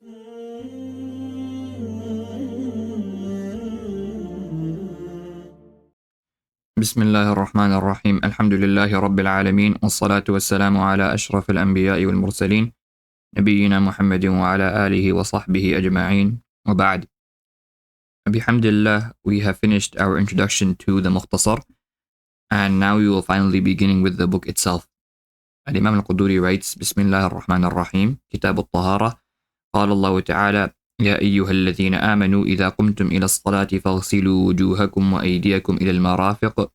بسم الله الرحمن الرحيم الحمد لله رب العالمين والصلاة والسلام على أشرف الأنبياء والمرسلين نبينا محمد وعلى آله وصحبه أجمعين وبعد. Bihamdillah, we have finished our introduction to the Mukhtasar, and now we will finally be beginning with the book itself. Imam Quduri writes, Bismillah ar-Rahman ar-Rahim, Kitab al-Taharah, قال الله تعالى يا أيها الذين آمنوا إذا قمتم إلى الصلاة فاغسلوا وجوهكم وأيديكم إلى المرافق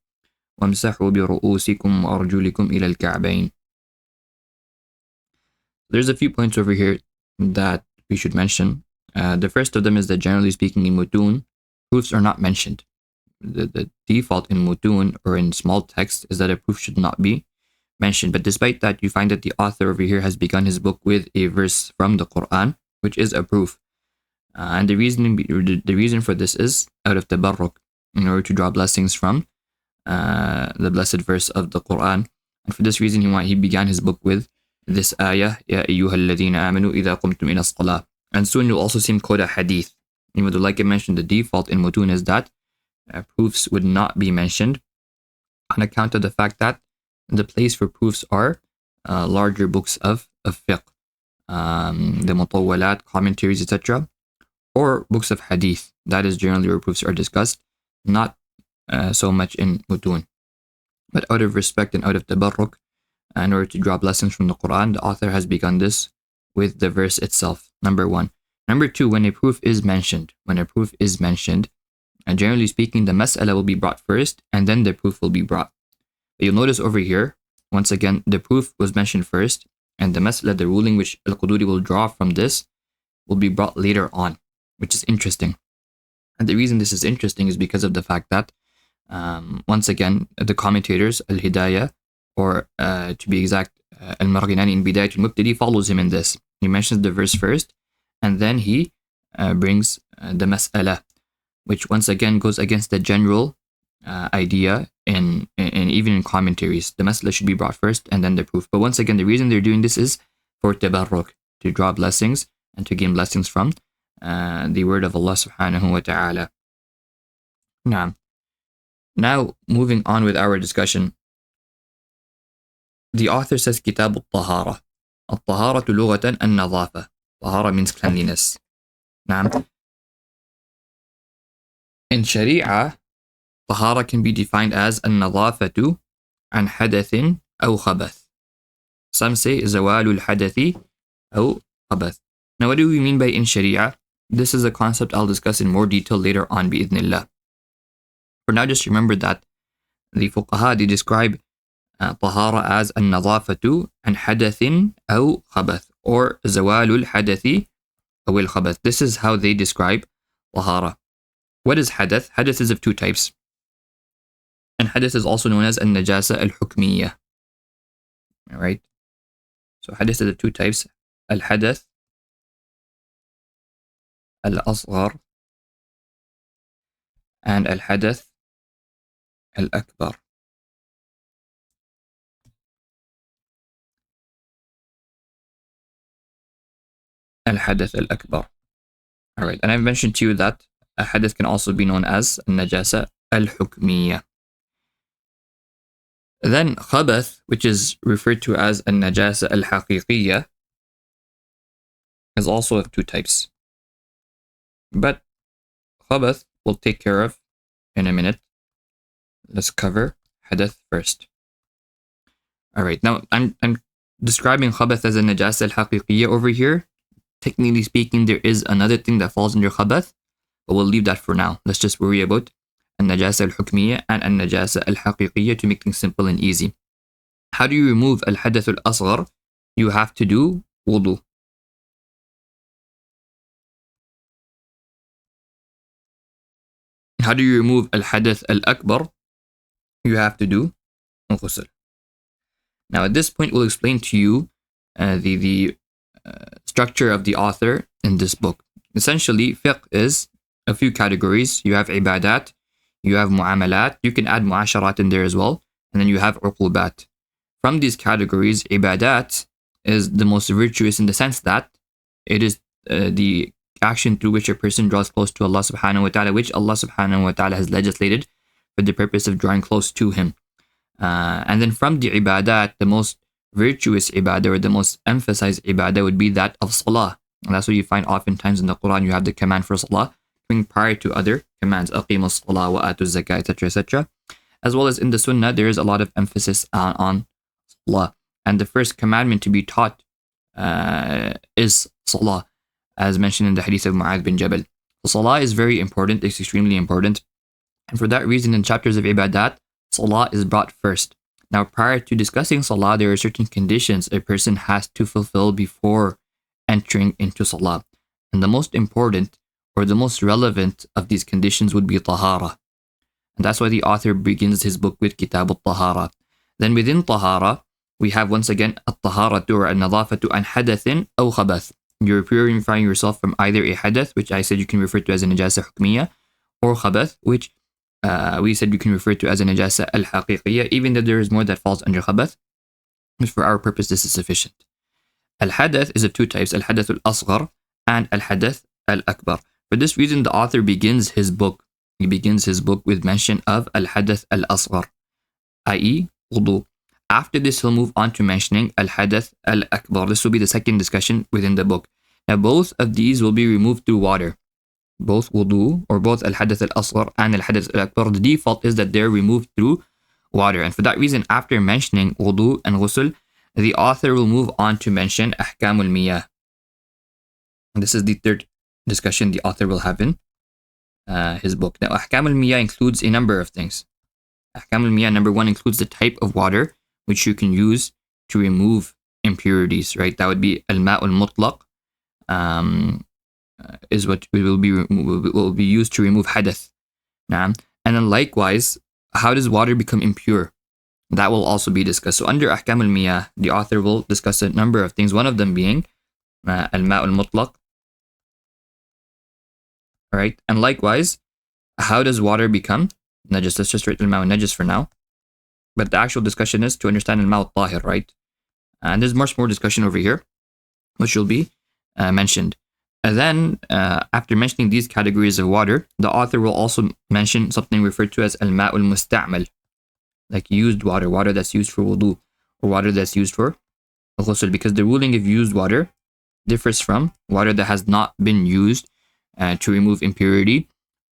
وامسحوا برؤوسكم وأرجلكم إلى الكعبين. There's a few points over here that we should mention. The first of them is that generally speaking in mutun, proofs are not mentioned. The default in mutun or in small text is that a proof should not be mentioned. But despite that, you find that the author over here has begun his book with a verse from the Quran, which is a proof. And the reason for this is out of tabarruk, in order to draw blessings from the blessed verse of the Quran. And for this reason, he began his book with this ayah, Ya ayyuhal ladhina amanu idha qumtum ila as-salah. And soon you'll also see him quote a hadith. Even though, like I mentioned, the default in mutun is that proofs would not be mentioned on account of the fact that the place for proofs are larger books of fiqh, the mutawwalat, commentaries, etc., or books of hadith. That is generally where proofs are discussed, not so much in mutun. But out of respect and out of tabarruk, in order to draw blessings from the Quran, the author has begun this with the verse itself, number one. Number two, when a proof is mentioned, and generally speaking, the mas'ala will be brought first, and then the proof will be brought. But you'll notice over here, once again, the proof was mentioned first, and the mas'ala, the ruling which al-Qudūrī will draw from this, will be brought later on, which is interesting. And the reason this is interesting is because of the fact that, once again, the commentators, al-Hidayah, or to be exact, al-Marghinani in Bidayat al-Mubtadi, follows him in this. He mentions the verse first, and then he brings the mas'ala, which once again goes against the general idea in even in commentaries. The mas'ala should be brought first, and then the proof. But once again, the reason they're doing this is for tabarruk, to draw blessings and to gain blessings from the word of Allah subhanahu wa ta'ala. Now, moving on with our discussion. The author says Kitab al-Taharah. Al-Taharah lughatan an-nadhafa. Tahara means cleanliness. In Sharia, Tahara can be defined as an-nadhafatu an hadathin aw khabath. Some say zawalul hadathi aw khabath. Now, what do we mean by in Sharia? This is a concept I'll discuss in more detail later on, bi'idhnillah. For now, just remember that the fuqaha, they describe Tahara as an-nadhafatu an hadathin aw khabath, or zawalul hadathi aw al-khabath. This is how they describe Tahara. What is hadath? Hadath is of two types. And hadath is also known as al-najasa al-hukmiyyah. Alright? So hadath is of two types. Al-hadath al-asghar and al-hadath al-akbar. Al-hadath al-akbar. Alright, and I've mentioned to you that a hadath can also be known as al-najasa al-hukmiyyah. Then khabath, which is referred to as al-najasa al-haqiqiyyah, is also of two types. But khabath we'll take care of in a minute. Let's cover hadath first. Alright, now I'm describing khabath as a najasa al-haqiqiyyah over here. Technically speaking, there is another thing that falls under khabath, but we'll leave that for now. Let's just worry about al-najasa al-hukmiyyah and al-najasa al-haqiqiyyah to make things simple and easy. How do you remove al-hadath al-asghar? You have to do wudhu. How do you remove al-hadath al-akbar? You have to do ghusl. Now at this point, we'll explain to you the structure of the author in this book. Essentially, fiqh is a few categories. You have ibādat, you have mu'amalat, you can add mu'asharat in there as well, and then you have uqubat. From these categories, ibādat is the most virtuous in the sense that it is the action through which a person draws close to Allah subhanahu wa ta'ala, which Allah subhanahu wa ta'ala has legislated for the purpose of drawing close to Him. And then from the Ibādāt, the most virtuous ibadah or the most emphasized ibadah would be that of salah. And that's what you find oftentimes in the Quran. You have the command for salah coming prior to other commands, aqimu salah wa atu zakah, etc., etc. As well as in the Sunnah, there is a lot of emphasis on salah. And the first commandment to be taught is salah, as mentioned in the hadith of Mu'adh bin Jabal. So salah is very important, it's extremely important. And for that reason, in chapters of Ibādāt, salah is brought first. Now, prior to discussing salah, there are certain conditions a person has to fulfill before entering into salah. And the most important or the most relevant of these conditions would be Taharah. And that's why the author begins his book with Kitab al-Taharah. Then within Taharah, we have once again al-Taharatu or al-Nadafatu an hadathin aw khabath. You're purifying yourself from either a hadath, which I said you can refer to as a najasa hukmiyya, or khabath, which we said you can refer to as a najasa al-haqiqiyya, even though there is more that falls under khabath. But for our purpose, this is sufficient. Al-hadath is of two types, al-hadath al-asghar and al-hadath al-akbar. For this reason, the author begins his book. He begins his book with mention of al-hadath al-asghar, i.e. Wudhu. After this, he'll move on to mentioning al-hadath al-akbar. This will be the second discussion within the book. Now, both of these will be removed through water. Both wudhu, or both al-hadath al-asghar and al-hadath al-akbar, the default is that they're removed through water. And for that reason, after mentioning wudhu and ghusl, the author will move on to mention ahkam al-miyah. And this is the third discussion the author will have in his book. Now, ahkam al-miyah includes a number of things. Ahkam al-miyah, number one, includes the type of water which you can use to remove impurities, right? That would be al-ma' al-mutlaq, is what will be used to remove hadath. And then likewise, how does water become impure? That will also be discussed. So under ahkam al-miyah, the author will discuss a number of things, one of them being al-ma' al-mutlaq. Right? And likewise, how does water become najis? Let's just write al-ma' al-najis for now. But the actual discussion is to understand al-ma' al-tahir, right? And there's much more discussion over here, which will be mentioned. And then, after mentioning these categories of water, the author will also mention something referred to as al-ma' al-musta'mal, like used water, water that's used for wudhu, or water that's used for ghusl, because the ruling of used water differs from water that has not been used to remove impurity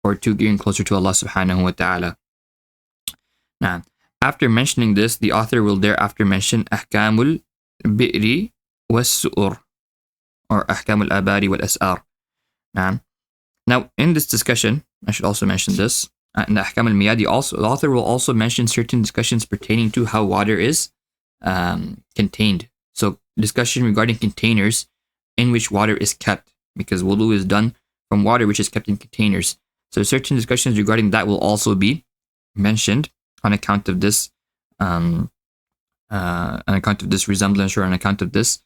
or to getting closer to Allah subhanahu wa ta'ala. Now, after mentioning this, the author will thereafter mention ahkamul bi'ri was-su'ur, or ahkamul abari wal-as'ar. Now, in this discussion, I should also mention this, in the ahkam al-miyah, the author will also mention certain discussions pertaining to how water is contained. So, discussion regarding containers in which water is kept, because wudu is done from water which is kept in containers. So, certain discussions regarding that will also be mentioned on account of this, resemblance, or on account of this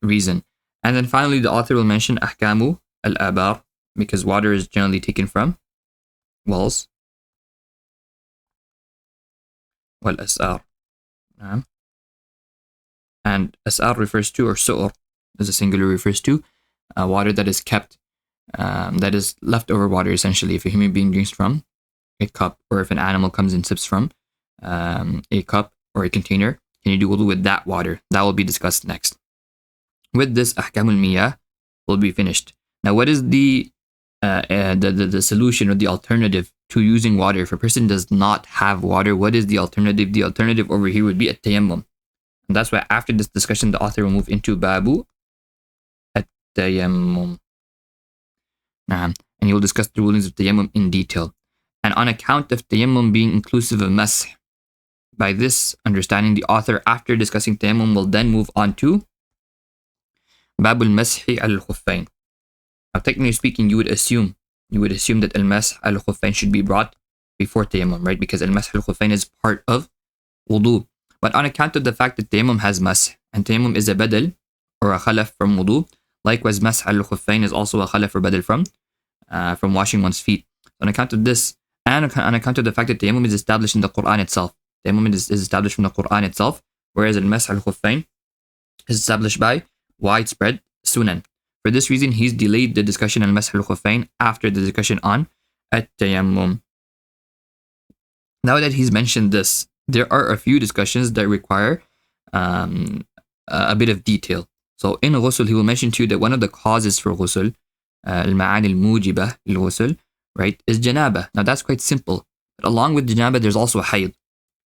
reason. And then finally, the author will mention ahkamu al-abar, because water is generally taken from wells, wal-as'ar. And as'ar refers to, or su'ur as a singular refers to, water that is kept, that is leftover water essentially. If a human being drinks from a cup, or if an animal comes and sips from a cup or a container, can you do wudu with that water? That will be discussed next. With this, ahkam al-miyah will be finished. Now, what is the solution or the alternative to using water? If a person does not have water, what is the alternative? The alternative over here would be at-tayammum. And that's why after this discussion, the author will move into babu at-tayammum. And he will discuss the rulings of tayammum in detail. And on account of tayammum being inclusive of mash, by this understanding, the author, after discussing tayammum, will then move on to babul mashi al-khuffayn. Now, technically speaking, you would assume that al-mash al-khuffayn should be brought before tayammum, right? Because al-mash al-khuffayn is part of wudu. But on account of the fact that tayammum has mash, and tayammum is a badal or a khalaf from wudu, likewise mash al-khuffayn is also a khalaf or badal from washing one's feet. On account of this, and on account of the fact that tayammum is established in the Quran itself, tayammum is established from the Quran itself, whereas al-mash al-khuffayn is established by widespread sunan. For this reason, he's delayed the discussion on Mash al-Khuffayn after the discussion on at-Tayammum. Now that he's mentioned this, there are a few discussions that require a bit of detail. So in ghusl, he will mention to you that one of the causes for ghusl, al-ma'ani al-mujibah lil-ghusl, right, is janaba. Now that's quite simple. But along with janaba, there's also hayd.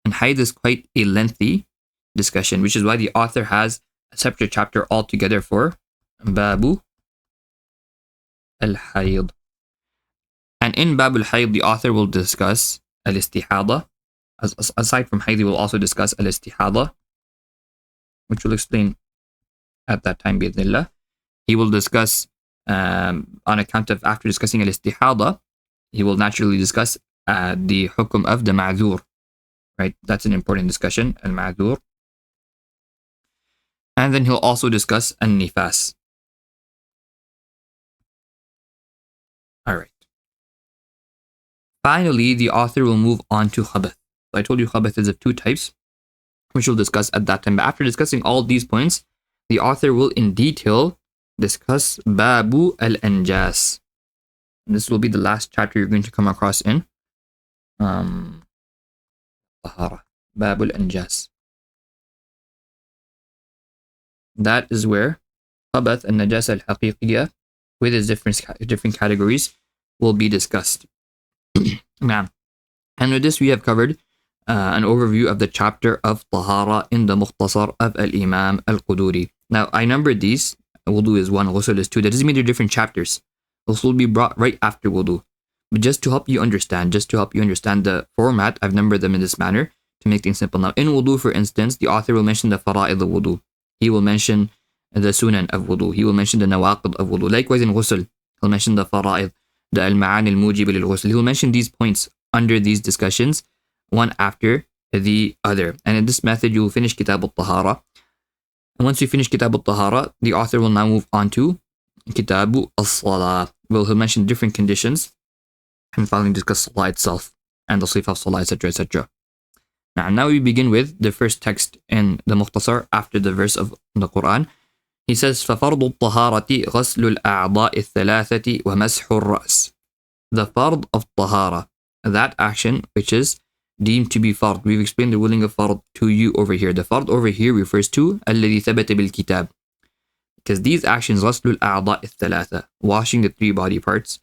And hayd is quite a lengthy discussion, which is why the author has a separate chapter altogether for babu al-hayd. And in babu al-hayd, the author will discuss al-istihada. Aside from hayd, he will also discuss al-istihada, which we'll explain at that time, bi'idhnillah. He will discuss, on account of after discussing al-istihada, he will naturally discuss the hukum of the ma'dhur. Right? That's an important discussion, al-ma'dhur. And then he'll also discuss an-nifas. Alright. Finally, the author will move on to khabath. So I told you khabath is of two types, which we'll discuss at that time. But after discussing all these points, the author will in detail discuss babu al-anjas. And this will be the last chapter you're going to come across in Taharah, babu al-anjas. That is where khabath and najasa al-haqiqiyya with its different categories will be discussed. Now, and with this we have covered an overview of the chapter of Tahara in the Mukhtasar of al-Imam al-Quduri. Now, I numbered these. Wudhu is 1, ghusl is 2. That doesn't mean they're different chapters. Ghusl will be brought right after wudhu. But just to help you understand the format, I've numbered them in this manner to make things simple. Now, in wudhu, for instance, the author will mention the fara'id of wudhu. He will mention the sunan of wudhu. He will mention the nawaqid of wudhu. Likewise, in ghusl, he'll mention the fara'id, the al-ma'ani al-mujib lil-ghusl. He will mention these points under these discussions, one after the other. And in this method, you will finish Kitab al-Taharah. And once you finish Kitab al-Taharah, the author will now move on to Kitab al-Salah. Well, he'll mention different conditions and finally discuss Salah itself and the sifa of Salah, etc., etc. Now we begin with the first text in the Mukhtasar after the verse of the Quran. He says, فَفَرْضُ الطَّهَارَةِ غَسْلُ الْأَعْضَاءِ الثَّلَاثَةِ وَمَسْحُ الرَّأْسِ. The fard of Tahara, that action which is deemed to be fard. We've explained the ruling of fard to you over here. The fard over here refers to الَّذِي ثَبَتَ بِالْكِتَاب. Because these actions, غَسْلُ الْأَعْضَاءِ الثَّلَاثَةِ, washing the 3 body parts,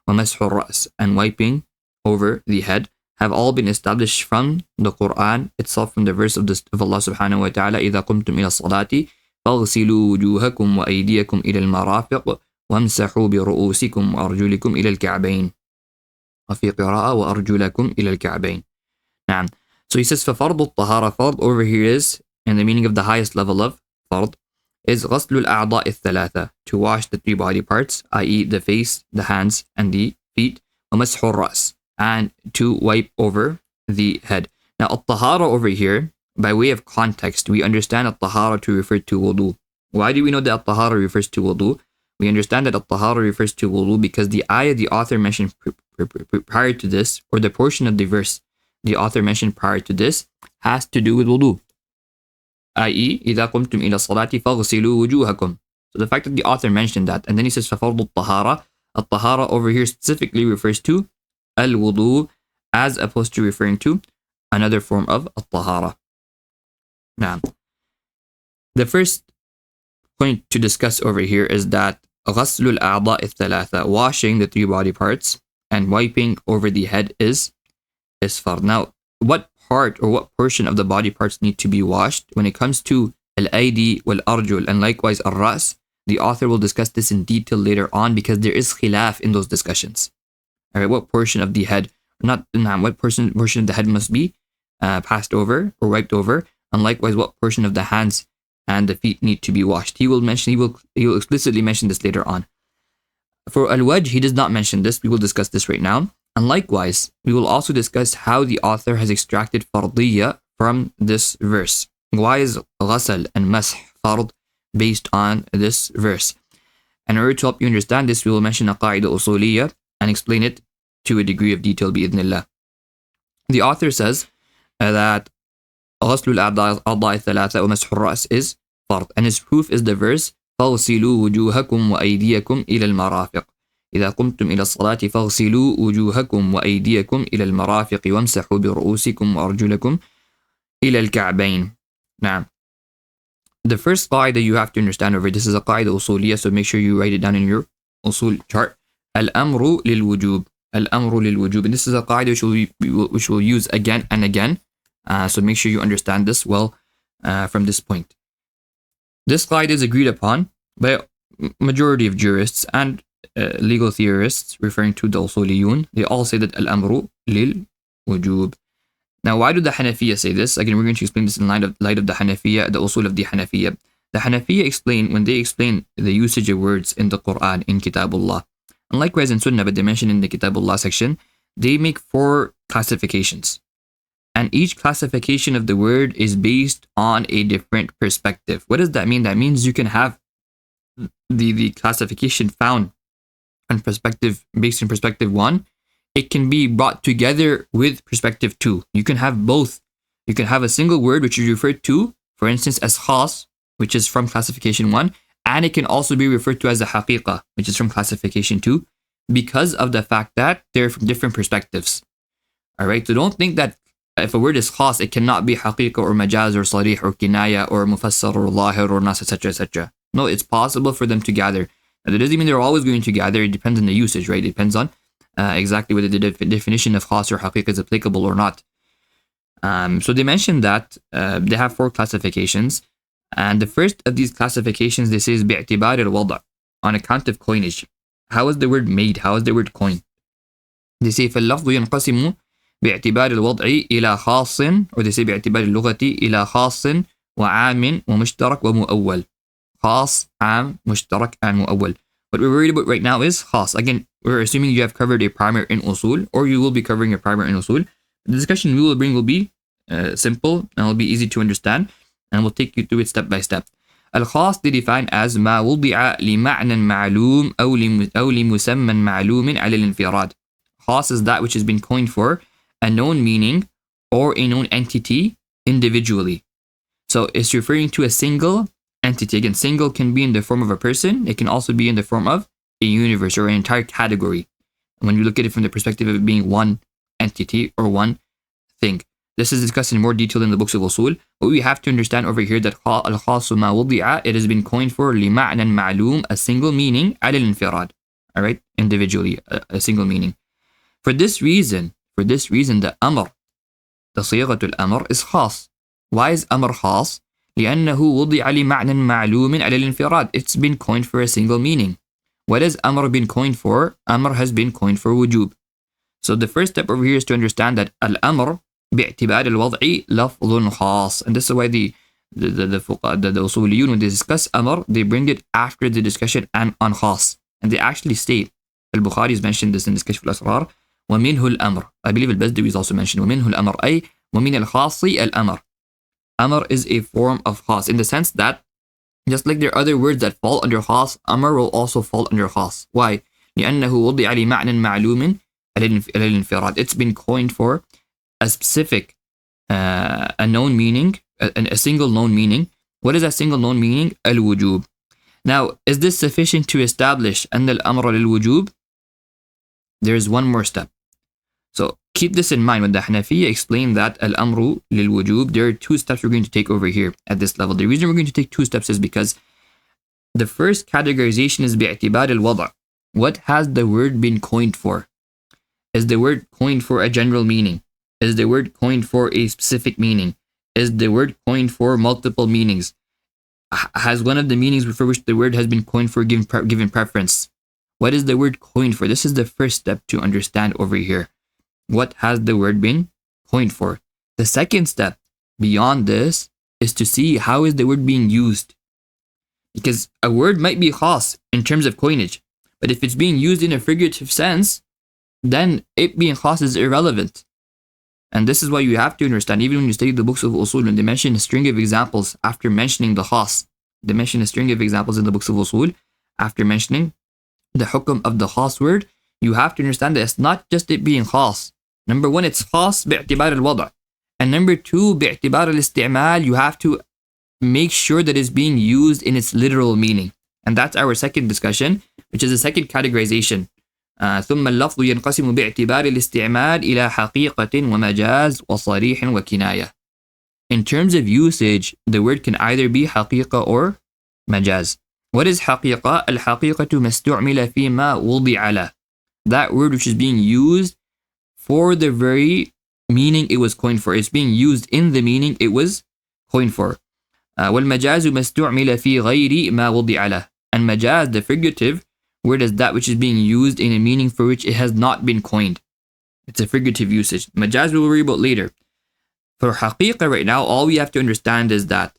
وَمَسْحُ الرَّأْسِ, and wiping over the head, have all been established from the Quran itself, from the verse of Allah subhanahu wa ta'ala, إِذَا قُمْتُمْ إِلَى الصَّلَاةِ فَاغْسِلُوا وُجُوهَكُمْ وَأَيْدِيَكُمْ إِلَى الْمَرَافِقِ وَامْسَحُوا بِرُؤُوسِكُمْ وَأَرْجُلِكُمْ إِلَى الْكَعْبَيْنِ. وفي قراءة وأرجلكم إلى الكعبين. نعم. So he says ففرض الطهارة, fard over here is, in the meaning of the highest level of fard, is غسل الأعضاء الثلاثة, to wash the 3 body parts, i.e. the face, the hands, and the feet, ومسح الرأس, and to wipe over the head. Now al-Tahara over here, by way of context, we understand al-Tahara to refer to wudhu. Why do we know that al-Tahara refers to wudhu? We understand that al-Tahara refers to wudhu because the ayah the author mentioned prior to this, or the portion of the verse the author mentioned prior to this, has to do with wudhu. i.e. إِذَا قُمْتُمْ إِلَى الصَّلَاةِ فَاغْسِلُوا وُجُوهَكُمْ. So the fact that the author mentioned that, and then he says فَفَرْضُ الطَّهَارَةِ, al-Tahara over here specifically refers to al-wudu, as opposed to referring to another form of al-Tahara. Now, the first point to discuss over here is that غسل الأعضاء الثلاثة, washing the 3 body parts and wiping over the head is fard. Now, what part or what portion of the body parts need to be washed? When it comes to al-aidi wal-arjul and likewise al-ras, the author will discuss this in detail later on because there is khilaf in those discussions. Alright, what portion of the head, what portion of the head must be passed over or wiped over, and likewise what portion of the hands and the feet need to be washed. He will explicitly mention this later on. For al-Wajh, he does not mention this. We will discuss this right now. And likewise, we will also discuss how the author has extracted fardiyya from this verse. Why is ghasl and mash fard based on this verse? And in order to help you understand this, we will mention a Qa'idah Usuliyyah and explain it to a degree of detail bi'idhnillah. The author says that غسل الأعضاء الثلاثة ومسح الرأس is fard, and his proof is the verse فاغسلوا وجوهكم وأيديكم إلى المرافق إذا قمتم إلى الصلاة فاغسلوا وجوهكم وأيديكم إلى المرافق وامسحوا برؤوسكم وأرجلكم إلى الكعبين. Now, the first qa'idah you have to understand over this is a Qa'idah Usuliyyah, so make sure you write it down in your usul chart. al-Amr lil-Wujoob. al-Amr lil-Wujoob. And this is a qa'idah which we'll use again and again. So make sure you understand this well from this point. This qa'idah is agreed upon by majority of jurists and legal theorists referring to the Usuliyun. They all say that al-Amru lil-Wujoob. Now, why do the Hanafiya say this? Again, we're going to explain this in light of the Hanafiya, the Usul of the Hanafiya. The Hanafiya explain, when they explain the usage of words in the Quran, in Kitabullah, and likewise in Sunnah, but they mention in the Kitabullah section, they make 4 classifications. And each classification of the word is based on a different perspective. What does that mean? That means you can have the classification found on perspective, based on perspective 1. It can be brought together with perspective 2. You can have both. You can have a single word which is referred to, for instance, as khas, which is from classification 1, and it can also be referred to as a haqiqah, which is from classification 2, because of the fact that they're from different perspectives. Alright, so don't think that if a word is khas, it cannot be haqiqah or majaz or sarih or kinaya or mufassar or lahir or nas, etc., etc. No, it's possible for them to gather. Now, that doesn't mean they're always going to gather. It depends on the usage, right? It depends on exactly whether the definition of khas or haqiqah is applicable or not. So they mentioned that they have 4 classifications. And the first of these classifications, they say, is bi'tibar al-wad', on account of coinage. How is the word made? How is the word coined? They say, فَاللَّفْظُ يَنْقَسِمُ بِاعْتِبَارِ الْوَضْعِ إِلَى خَاصٍ, or they say بِاعْتِبَارِ اللُّغَةِ إِلى خَاصٍ وَعَامٍ وَمُشْتَرَكْ وَمُؤَوَّلٍ. خاص, عام, مشترك, and mu'awwal. What we're worried about right now is khas. Again, we're assuming you have covered a primer in usul, or you will be covering a primer in usul. The discussion we will bring will be simple and will be easy to understand, and we'll take you through it step by step. Al-khas they define as ما وضع لمعنى معلوم أو لمسمى معلوم على الانفراد. Khas is that which has been coined for a known meaning or a known entity individually. So it's referring to a single entity. Again, single can be in the form of a person. It can also be in the form of a universe or an entire category. When you look at it from the perspective of it being one entity or one thing. This is discussed in more detail in the books of usul. But we have to understand over here that al-khasu ma wudi'a, it has been coined for لِمَعْنًا مَعْلُوم, a single meaning, على الانفراد. Alright, individually, a single meaning. For this reason, the amr, the صيغة al-amr is khas. Why is amr khas? لأنه وضع لمعنى معلوم على الانفراد. It's been coined for a single meaning. What has amr been coined for? Amr has been coined for wujub. So the first step over here is to understand that al-amr باعتبار الوضع لفظ خاص. And this is why the usuliyun, when they discuss amr, they bring it after the discussion on khas. And they actually state, al-Bukhari has mentioned this in the Kashf al-Asrar, وَمِنْهُ الْأَمْرِ. I believe al-Bazdawi is also mentioned, وَمِنْهُ الْأَمْرِ, أي وَمِنَ الْخَاصِ الْأَمْرِ. Amr is a form of khas, in the sense that just like there are other words that fall under khas, amr will also fall under khas. Why? لأنه وضع لمعنى معلوم على الانفراد. It's been coined for a specific, a known meaning, a single known meaning. What is that single known meaning? Al-Wujoob. Now, is this sufficient to establish أن الأمر للوجوب? There is one more step. So keep this in mind when the Hanafiya explain that al-amru lil-wujoob. There are 2 steps we're going to take over here at this level. The reason we're going to take 2 steps is because the first categorization is bi'tibar al-wada'. What has the word been coined for? Is the word coined for a general meaning? Is the word coined for a specific meaning? Is the word coined for multiple meanings? Has one of the meanings for which the word has been coined for given preference? What is the word coined for? This is the first step to understand over here. What has the word been coined for? The second step beyond this is to see how is the word being used. Because a word might be khas in terms of coinage, but if it's being used in a figurative sense, then it being khas is irrelevant. And this is why you have to understand, even when you study the books of usul, when they mention a string of examples after mentioning the khas, they mention a string of examples in the books of usul after mentioning the hukum of the khas word. You have to understand that it's not just it being khas. Number 1, it's khas bi'tibar al-wada'. And number 2, bi'tibar al-isti'mal, you have to make sure that it's being used in its literal meaning. And that's our second discussion, which is the second categorization. ثم اللفظ ينقسم باعتبار الاستعمال إلى حقيقة ومجاز وصريح وكناية. In terms of usage, the word can either be حقيقة or مجاز. What is حقيقة? الحقيقة ما استعمل فيما وضع له. That word which is being used for the very meaning it was coined for. It's being used in the meaning it was coined for. والمجاز ما استعمل في غير ما وضع له. And majaz, the figurative word, is that which is being used in a meaning for which it has not been coined. It's a figurative usage. Majaz we'll worry about later. For haqiqah right now, all we have to understand is that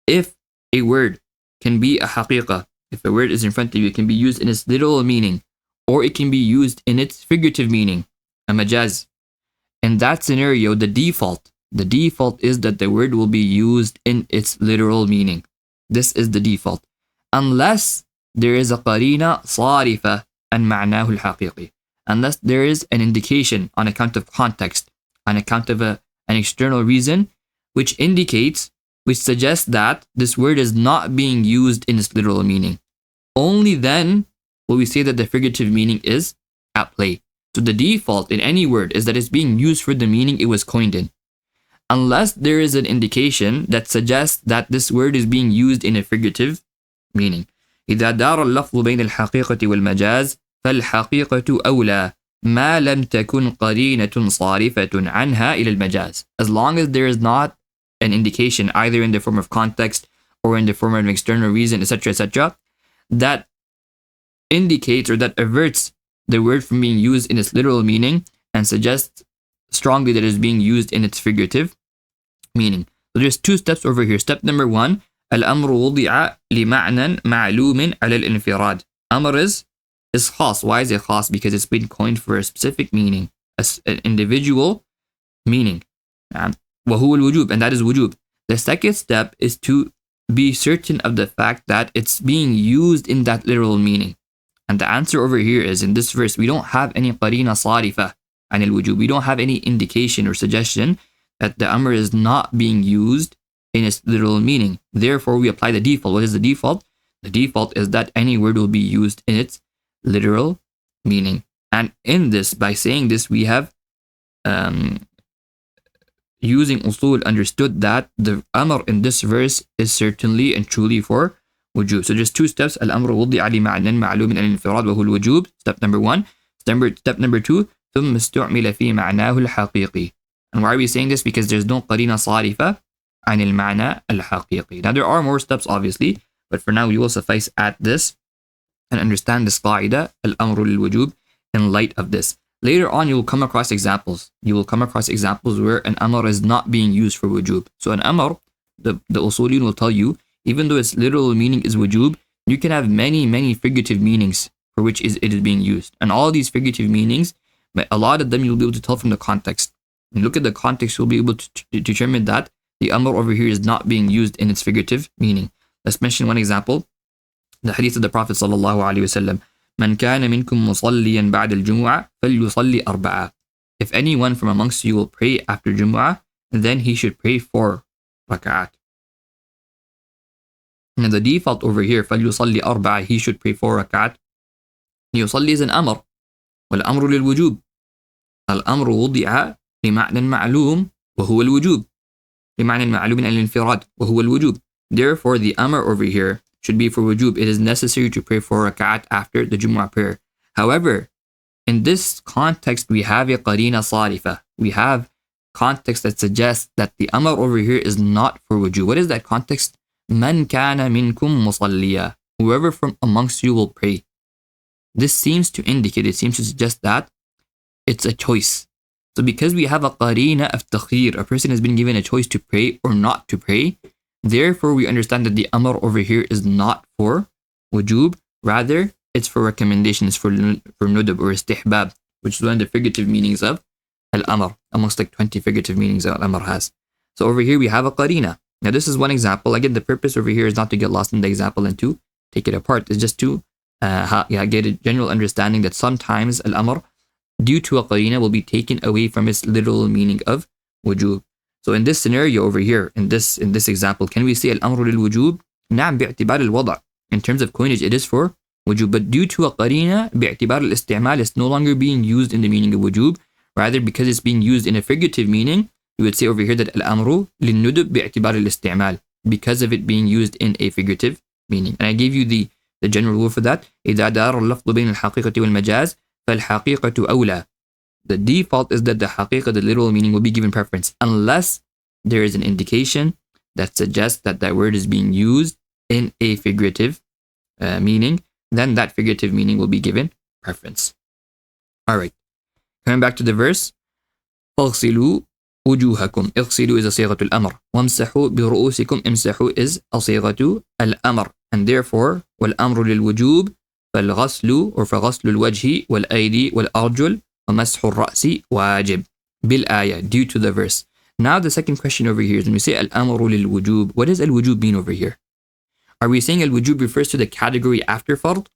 if a word can be a haqiqah, if a word is in front of you, it can be used in its literal meaning, or it can be used in its figurative meaning, a majaz. In that scenario, the default is that the word will be used in its literal meaning. This is the default. Unless there is a qarina صارفة عن معناه الحقيقي. Unless there is an indication on account of context, on account of an external reason, which suggests that this word is not being used in its literal meaning. Only then will we say that the figurative meaning is at play. So the default in any word is that it's being used for the meaning it was coined in. Unless there is an indication that suggests that this word is being used in a figurative meaning. إذا دار اللفظ بين الحقيقة والمجاز فالحقيقة أولى ما لم تكن قرينة صارفة عنها إلى المجاز. As long as there is not an indication either in the form of context or in the form of an external reason, etc., that indicates or that averts the word from being used in its literal meaning and suggests strongly that it is being used in its figurative meaning. So there's two steps over here. Step number one, al-Amr وضع لمعنى معلوم على الانفراد. Amr is khas. Why is it khas? Because it's been coined for a specific meaning, an individual meaning. وهو الوجوب, and that is wujub. The second step is to be certain of the fact that it's being used in that literal meaning. And the answer over here is, in this verse, we don't have any qarina صارفة عن الوجوب. We don't have any indication or suggestion that the Amr is not being used in its literal meaning. Therefore, we apply the default. What is the default? The default is that any word will be used in its literal meaning. And in this, by saying this, we have using usul understood that the Amr in this verse is certainly and truly for wujub. So just two steps. Al-Amr وضع لمعنى معلوم على الانفراد وهو الوجوب. Step number one. Step number two, ثم استعمل في معناه الحقيقي. And why are we saying this? Because there's no قرينة صارفة عن المعنى الحقيقي. Now there are more steps obviously, but for now we will suffice at this and understand this qa'idah, al-Amr lil-Wujoob, in light of this. Later on you will come across examples. You will come across examples where an Amr is not being used for wujub. So an Amr, the usuliyun will tell you, even though its literal meaning is wujub, you can have many figurative meanings for which it is being used. And all these figurative meanings, a lot of them you'll be able to tell from the context. And look at the context, you'll be able to determine that the Amr over here is not being used in its figurative meaning. Let's mention one example. The hadith of the Prophet sallallahu alaihi wasallam. من كان منكم مصليا بعد الجمعة فليصلي أربعة. If anyone from amongst you will pray after Jumu'ah, then he should pray 4 rak'at. Now the default over here, فليصلي أربعة, he should pray 4 rak'at. يصلي is an Amr. والأمر للوجوب. الأمر وضع لمعنى معلوم وهو الوجوب. لمعنى معلوم عن الانفراد وهو الوجوب. Therefore, the Amr over here should be for wujub. It is necessary to pray 4 rak'at after the Jumu'ah prayer. However, in this context, we have a qarina صارفة. We have context that suggests that the Amr over here is not for wujub. What is that context? من كان منكم مصليا. Whoever from amongst you will pray. This seems to suggest that it's a choice. So because we have a qarina of takhir, a person has been given a choice to pray or not to pray, therefore we understand that the Amr over here is not for wujub, rather it's for recommendation, it's for nudub or istihbab, which is one of the figurative meanings of al-Amr, amongst like 20 figurative meanings that al-Amr has. So over here we have a qarina. Now this is one example. Again, the purpose over here is not to get lost in the example and to take it apart. It's just to get a general understanding that sometimes al-Amr, due to a qarina, will be taken away from its literal meaning of wujub. So in this scenario over here, in this example, can we say al-Amr lil-Wujoob? نعم باعتبار الوضع. in terms of coinage, it is for wujub. But due to a qarina, bi'tibar al-isti'mal, it's no longer being used in the meaning of wujub. Rather, because it's being used in a figurative meaning, we would say over here that al-amru lil-nudub bi'tibar al-isti'mal, because of it being used in a figurative meaning. And I gave you the general rule for that. إذا دار اللفظ بين الحقيقة والمجاز فالحقيقة أولى. The default is that the haqiqah, the literal meaning, will be given preference unless there is an indication that suggests that that word is being used in a figurative meaning. Then that figurative meaning will be given preference. All right. Coming back to the verse. اغسلوا وجوهكم. اغسلوا is a صيغة الأمر. وامسحوا برؤوسكم. امسحوا is a صيغة الأمر. And therefore, والأمر للوجوب فالغسل or فغسل الوجه والأيدي والأرجل ومسح الرأس واجب بالآية, due to the verse. Now the second question over here is when we say al-amr lil-Wujoob, what does al-Wujoob mean over here? Are we saying al-Wujoob refers to the category after fard?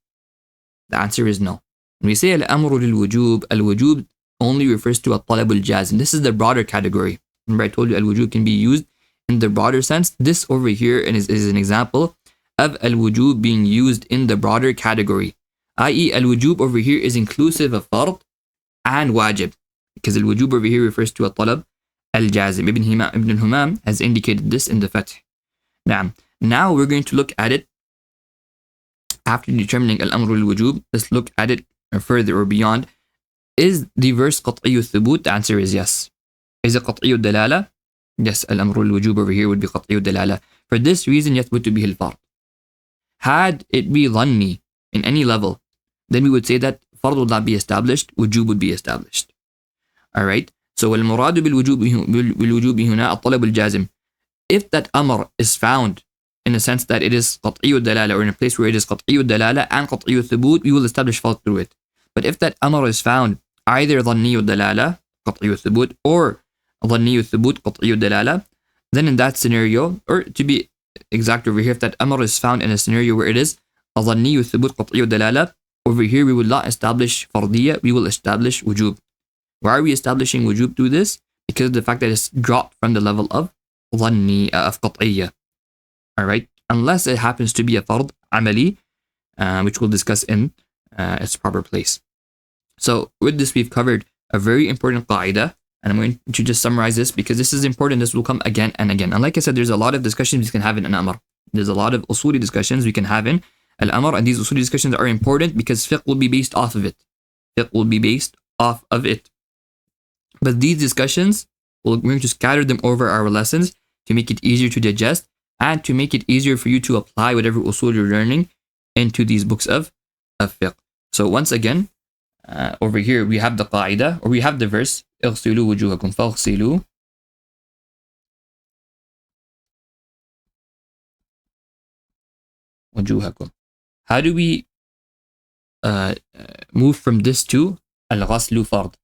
The answer is no. When we say al-amr lil-Wujoob, al-Wujoob only refers to al-talab al-jazim. This is the broader category. Remember I told you al-Wujoob can be used in the broader sense. This over here is an example of al-Wujoob being used in the broader category. I.e. al-Wujoob over here is inclusive of fard and wajib, because al-Wujoob over here refers to al-talab al-jazim. Ibn Humam has indicated this in the Fath. Now we're going to look at it after determining al-amr al-wujub. Let's look at it further or beyond. Is the verse qat'iyyu thubut? The answer is yes. Is it qat'iyyu dalala? Yes, al-amr al-wujub over here would be qat'iyyu dalala. For this reason, yathbutu bihi al-fard. Had it be dhanni in any level, then we would say that fard would not be established, wujub would be established. Alright? So, al-muradu bil-wujubi huna al-talab al-jazim. If that amr is found in a sense that it is qat'iyyu dalala, or in a place where it is qat'iyyu dalala and qat'iyyu thubut, we will establish fard through it. But if that amr is found either dhanniyu dalala, qat'iyyu thubut, or dhanniyu thubut, qat'iyyu dalala, then in that scenario, or to be exact over here, if that amr is found in a scenario where it is dhanniyu thubut, qat'iyyu dalala, over here we will not establish fardiyya, we will establish wujub. Why are we establishing wujub through this? Because of the fact that it's dropped from the level of dhanni, of qat'iyya. Alright? Unless it happens to be a fard amali, which we'll discuss in its proper place. So with this we've covered a very important qa'idah, and I'm going to just summarize this because this is important. This will come again and again. And like I said, there's a lot of discussions we can have in al-Amr. There's a lot of usuli discussions we can have in al-Amr, and these usuli discussions are important because fiqh will be based off of it. Fiqh will be based off of it. But these discussions, we're going to scatter them over our lessons to make it easier to digest and to make it easier for you to apply whatever usul you're learning into these books of fiqh. So once again, over here we have the qa'idah, or we have the verse, اغسلوا وجوهكم فاغسلوا وجوهكم. How do we move from this to al-ghaslu fard?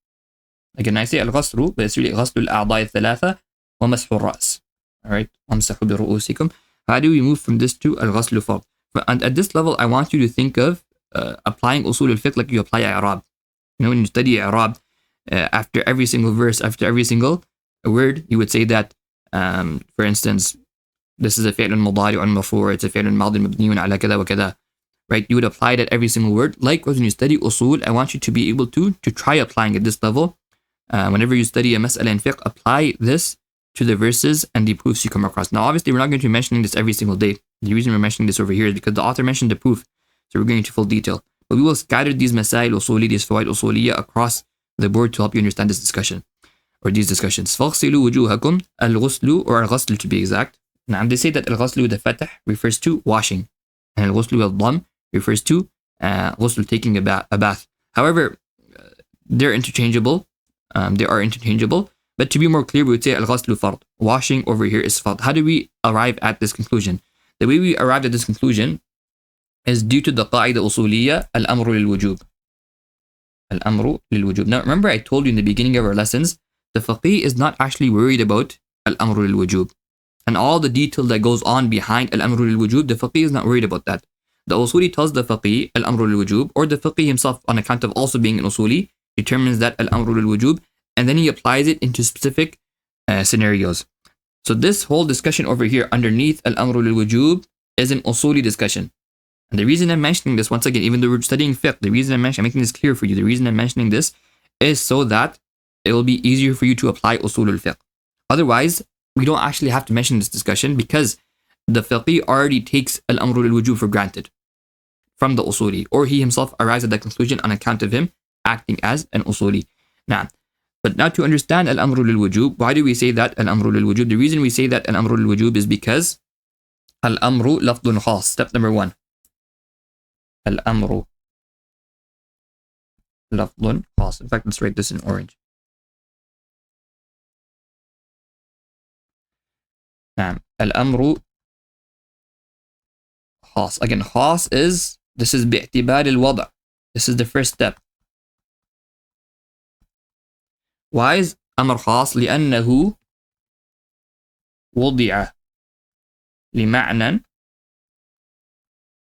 Again, I say al-ghaslu, but it's really ghaslu al-a'dha'i thalatha wa mashu al-ra's. Alright, amsahu bi ru'usikum. How do we move from this to al-ghaslu fard? And at this level, I want you to think of applying usul al-fiqh like you apply i'rab. You know, when you study i'rab, after every single verse, after every single word, you would say that, for instance, this is a fi'l mudari' marfu', it's a fi'l madhi mabniun ala kada wa kada. Right? You would apply it at every single word. Likewise, when you study usul, I want you to be able to try applying at this level. Whenever you study a mas'ala in fiqh, apply this to the verses and the proofs you come across. Now, obviously, we're not going to be mentioning this every single day. The reason we're mentioning this over here is because the author mentioned the proof. So we're going into full detail. But we will scatter these masail usuli, these fawaid usuliyah across the board to help you understand this discussion, or these discussions. فَاغْسِلُوا وُجُوهَكُمْ al-ghuslu, or al-ghasl to be exact. Now, they say that al-ghaslu with the fatah refers to washing, and al-ghuslu with dhamma refers to ghusl, taking a bath. However, they're interchangeable. They are interchangeable. But to be more clear, we would say al-ghaslu fard. Washing over here is fard. How do we arrive at this conclusion? The way we arrived at this conclusion is due to the Qa'idah Usuliyyah, al-Amr lil-Wujoob. Al-Amr lil-Wujoob. Now, remember I told you in the beginning of our lessons, the faqih is not actually worried about al-Amr lil-Wujoob. And all the detail that goes on behind al-Amr lil-Wujoob, the faqih is not worried about that. The usuli tells the faqih al-Amr lil-Wujoob, or the faqih himself, on account of also being an usuli, determines that al-Amr lil-Wujoob, and then he applies it into specific scenarios. So this whole discussion over here underneath al-Amr lil-Wujoob is an usuli discussion. And the reason I'm mentioning this, once again, even though we're studying fiqh, the reason I'm making this clear for you, the reason I'm mentioning this is so that it will be easier for you to apply usul al-fiqh. Otherwise, we don't actually have to mention this discussion because the fiqhi already takes al-Amr lil-Wujoob for granted from the usuli, or he himself arrives at that conclusion on account of him acting as an usuli. Now, but now to understand al-Amr lil-Wujoob, why do we say that al-Amr lil-Wujoob? The reason we say that al-Amr lil-Wujoob is because al-Amru lafdun khas. Step number 1. Al-Amru lafdun khas. In fact, let's write this in orange. Now, al-Amru khas. Again, khas is, this is bi'tibār al-wada'. This is the first step. Why is Amr khas? لأنه وضع لمعنى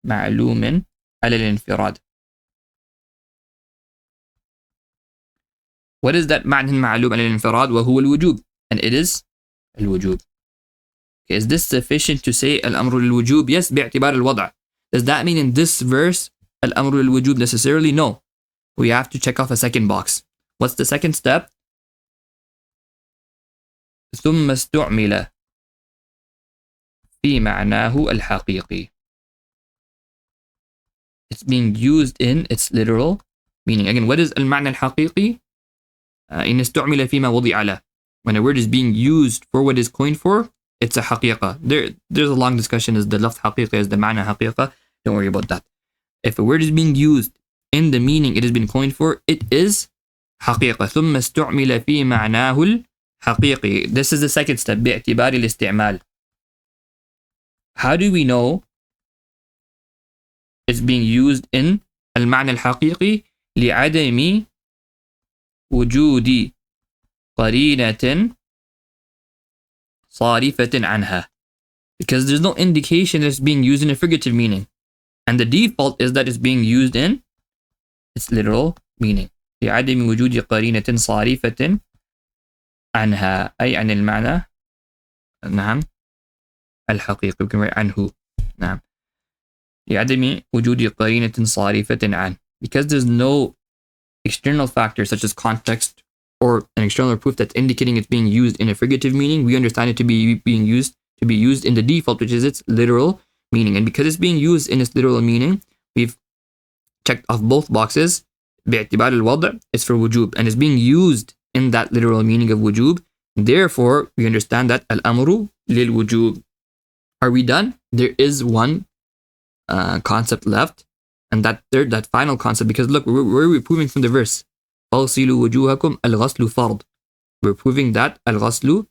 معلوم على الانفراد. What is that معنى معلوم على الانفراد? وهو الوجوب. And it is الوجوب. Is this sufficient to say al-Amr lil-Wujoob? Yes, bi'tibar al-wada'. Does that mean in this verse al-Amr lil-Wujoob necessarily? No. We have to check off a second box. What's the second step? ثم استعمل في معناه الحقيقي. It's being used in its literal meaning. Again, what is المعنى الحقيقي? إن استعمل فيما وضع له. When a word is being used for what is coined for, it's a haqiqa. There's a long discussion. Is the lafz haqiqa, is the ma'na haqiqa? Don't worry about that. If a word is being used in the meaning it has been coined for, it is haqiqa. ثم استعمل في معناه الحقيقي. This is the second step. باعتبار الاستعمال. How do we know it's being used in المعنى الحقيقي؟ لعدم وجود قرينة صارفة عنها. Because there's no indication that it's being used in a figurative meaning. And the default is that it's being used in its literal meaning. لعدم وجود قرينة صارفة عنها أي عن المعنى نعم الحقيقي. We can write عنه نعم لعدم وجود قرينة صارفة عنه. Because there's no external factor such as context or an external proof that's indicating it's being used in a figurative meaning, we understand it to be being used in the default, which is its literal meaning. And because it's being used in its literal meaning, we've checked off both boxes. باعتبار الوضع, it's for wujub, and it's being used in that literal meaning of wujub. Therefore, we understand that al-amru lil-wujub. Are we done? There is one concept left, and that final concept, because look, we're proving from the verse. أغسلوا وجوهكم الغسل فرض. We're proving that al-ghaslu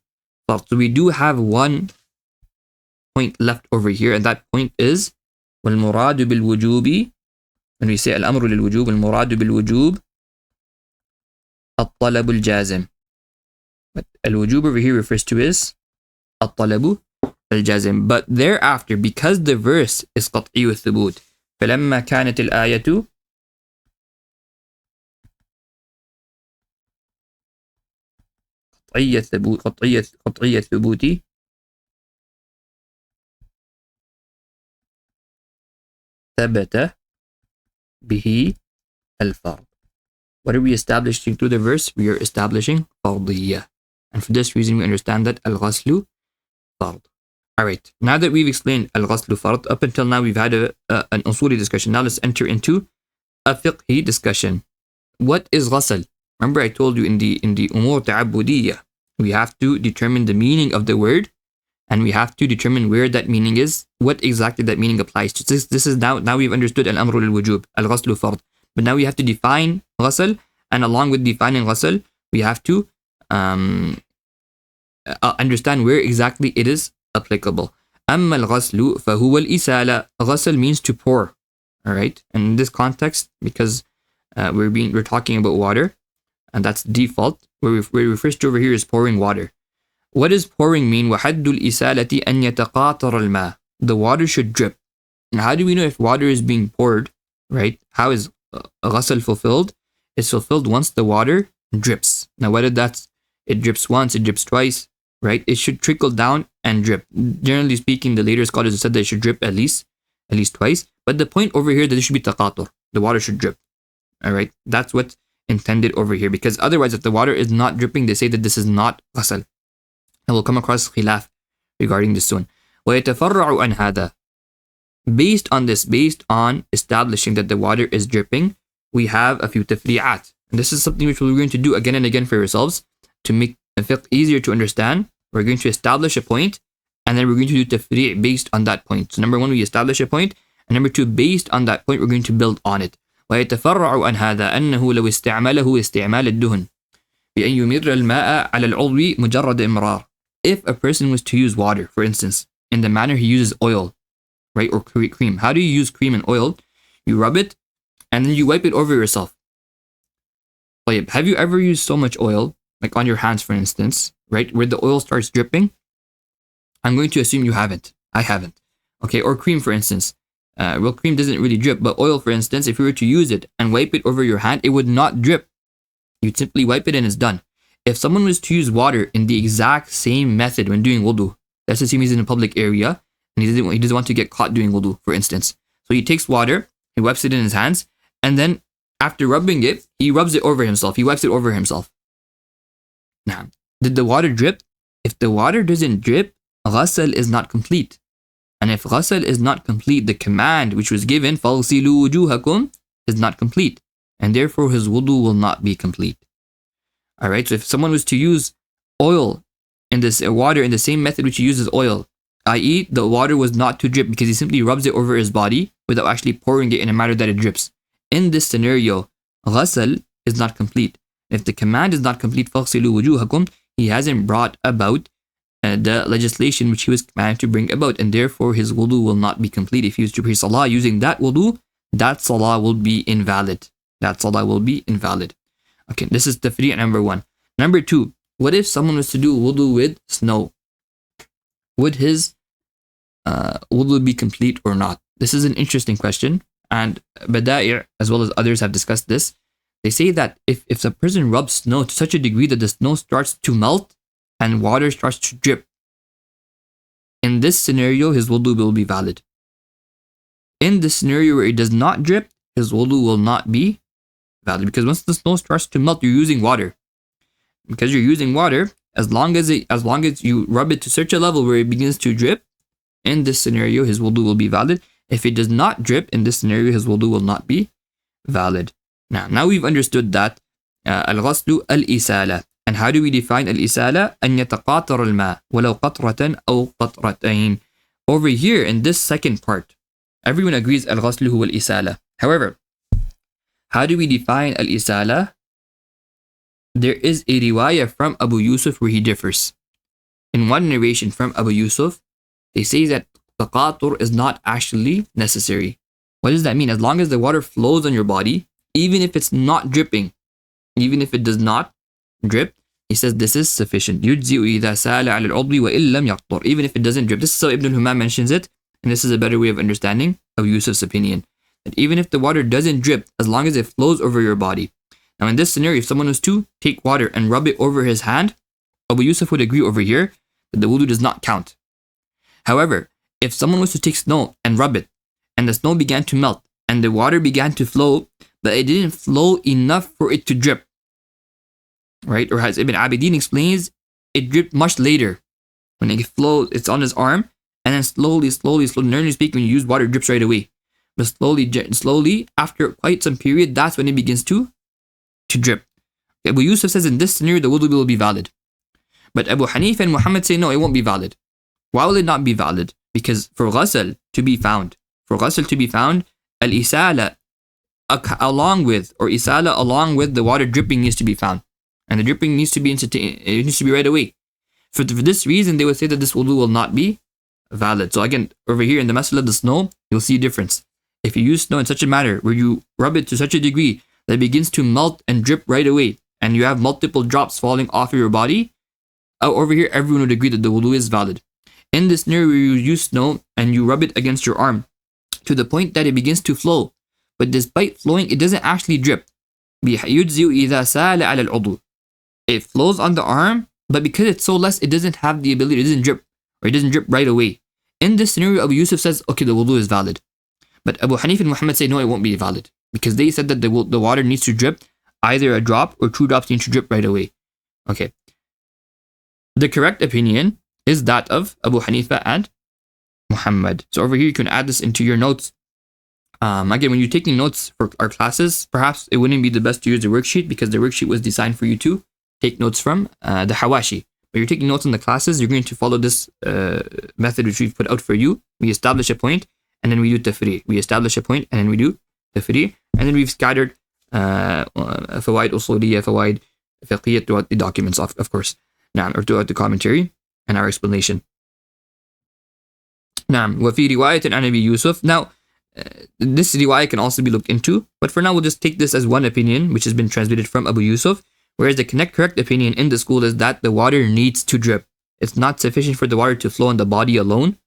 fard. So we do have one point left over here, and that point is وَالْمُرَادُ بِالْوُجُوبِ. When we say al-amru lil-wujub, al-muradu bil-wujub at-talabu al-jazim. But al-wujub over here refers to is at-talabu al-jazim. But thereafter, because the verse is qat'i wa-thubut, فَلَمَّا كَانَتِ الْآيَةُ قطعية الثبوت ثبت به الفرض. What are we establishing through the verse? We are establishing fardiyya. And for this reason, we understand that al-ghaslu fard. Alright, now that we've explained al-ghaslu fard, up until now we've had an usuli discussion. Now let's enter into a fiqhi discussion. What is ghasl? Remember I told you in the umur ta'abbudiyya, we have to determine the meaning of the word, and we have to determine where that meaning is, what exactly that meaning applies to. This is now we've understood al-amru lil-wujub, al-ghaslu fard. But now we have to define ghasl, and along with defining ghasl, we have to understand where exactly it is applicable. أما الغسل فهو الإسالة. Ghasl means to pour. Alright, and in this context, because we're talking about water, and that's default, where we refers to over here is pouring water. What does pouring mean? وَحَدُّ الْإِسَالَةِ أَنْ يَتَقَاطَرَ الْمَاءِ. The water should drip. Now, how do we know if water is being poured, right? How is ghasl fulfilled? It's fulfilled once the water drips. Now, whether that's it drips once, it drips twice, right? It should trickle down and drip. Generally speaking, the later scholars have said that it should drip at least twice. But the point over here that there should be taqatur. The water should drip. Alright? That's what's intended over here. Because otherwise, if the water is not dripping, they say that this is not ghasl. And we'll come across khilaf regarding this soon. وَيَتَفَرَّعُ عَنْ هَذَا. Based on this, based on establishing that the water is dripping, we have a few tafri'at. And this is something which we're going to do again and again for yourselves to make the fiqh easier to understand. We're going to establish a point, and then we're going to do tafri' based on that point. So number one, we establish a point, and number two, based on that point, we're going to build on it. ويتفرع عن هذا أنه لو استعمله استعمال الدهن بأن يمر الماء على العضو مجرد إمرار. If a person was to use water, for instance, in the manner he uses oil, right, or cream. How do you use cream and oil? You rub it, and then you wipe it over yourself. Have you ever used so much oil, like on your hands, for instance, right, where the oil starts dripping? I'm going to assume you haven't. I haven't. Okay, or cream, for instance. Well, cream doesn't really drip, but oil, for instance, if you were to use it and wipe it over your hand, it would not drip. You'd simply wipe it and it's done. If someone was to use water in the exact same method when doing wudu, let's assume he's in a public area and he doesn't want to get caught doing wudu, for instance. So he takes water, he wipes it in his hands, and then after rubbing it, he rubs it over himself. He wipes it over himself. Now, did the water drip? If the water doesn't drip, ghasl is not complete. And if ghasl is not complete, the command which was given, فَغْسِلُوا وُجُوهَكُمْ, is not complete. And therefore his wudu will not be complete. Alright, so if someone was to use oil in this water in the same method which he uses oil, i.e. the water was not to drip because he simply rubs it over his body without actually pouring it in a manner that it drips. In this scenario, ghasl is not complete. If the command is not complete, فَغْسِلُوا وُجُوهَكُمْ, he hasn't brought about the legislation which he was commanded to bring about, and therefore his wudu will not be complete. If he was to pray salah using that wudu, that salah will be invalid. That salah will be invalid. Okay, this is tafriq number one. Number two, what if someone was to do wudu with snow? Would his wudu be complete or not? This is an interesting question, and Ibādāt as well as others have discussed this. They say that if a person rubs snow to such a degree that the snow starts to melt and water starts to drip, in this scenario, his wudu will be valid. In this scenario where it does not drip, his wudu will not be valid, because once the snow starts to melt, you're using water. Because you're using water, as long as you rub it to such a level where it begins to drip, in this scenario, his wudu will be valid. If it does not drip, in this scenario, his wudu will not be valid. Now we've understood that al-ghaslu al-isala. And how do we define al-isala? أن يتقاطر الماء ولو قطرة أو قطرتين. Over here in this second part, everyone agrees al-ghaslu huwa al-isala. However, how do we define al-isala? There is a riwayah from Abu Yusuf where he differs. In one narration from Abu Yusuf, they say that taqatur is not actually necessary. What does that mean? As long as the water flows on your body, even if it's not dripping, even if it does not drip, he says this is sufficient. يُجْزِئُ إِذَا سَالَ عَلَى الْعُضْوِ وَإِن لَمْ يَقْطُرْ. Even if it doesn't drip. This is how Ibn al-Humam mentions it, and this is a better way of understanding Abu Yusuf's opinion. That even if the water doesn't drip, as long as it flows over your body. Now in this scenario, if someone was to take water and rub it over his hand, Abu Yusuf would agree over here that the wudu does not count. However, if someone was to take snow and rub it, and the snow began to melt, and the water began to flow, but it didn't flow enough for it to drip, right? Or as Ibn Abidin explains, it dripped much later. When it flows, it's on his arm, and then slowly, generally speaking, when you use water, it drips right away. But slowly, after quite some period, that's when it begins to drip. Abu Yusuf says in this scenario, the wudu will be valid. But Abu Hanifa and Muhammad say, no, it won't be valid. Why will it not be valid? Because for ghasl to be found, al-isala along with the water dripping needs to be found. And the dripping needs to be right away. For this reason, they would say that this wudu will not be valid. So again, over here in the masala of the snow, you'll see a difference. If you use snow in such a manner where you rub it to such a degree that it begins to melt and drip right away, and you have multiple drops falling off of your body, over here everyone would agree that the wudu is valid. In this scenario where you use snow and you rub it against your arm to the point that it begins to flow, but despite flowing, it doesn't actually drip. يُجْزِئُ إِذَا سَالَ عَلَى الْعُضْوِ. It flows on the arm, but because it's so less, it doesn't have the ability, it doesn't drip right away. In this scenario, Abu Yusuf says, okay, the wudu is valid. But Abu Hanifa and Muhammad say no, it won't be valid, because they said that the water needs to drip, either a drop or 2 drops need to drip right away. Okay. The correct opinion is that of Abu Hanifa and Muhammad. So over here you can add this into your notes. Again, when you're taking notes for our classes, perhaps it wouldn't be the best to use the worksheet, because the worksheet was designed for you to take notes from the Hawashi. But you're taking notes in the classes, you're going to follow this method which we've put out for you. We establish a point, and then we do tafri'. We establish a point, and then we do tafri'. And then we've scattered fawaid usuliyyah, fawaid fiqhiyah throughout the documents, of course. Or throughout the commentary and our explanation. وفي رواية عن أبي يوسف. Now, this riwayah can also be looked into, but for now we'll just take this as one opinion, which has been transmitted from Abu Yusuf, whereas the correct opinion in the school is that the water needs to drip. It's not sufficient for the water to flow in the body alone.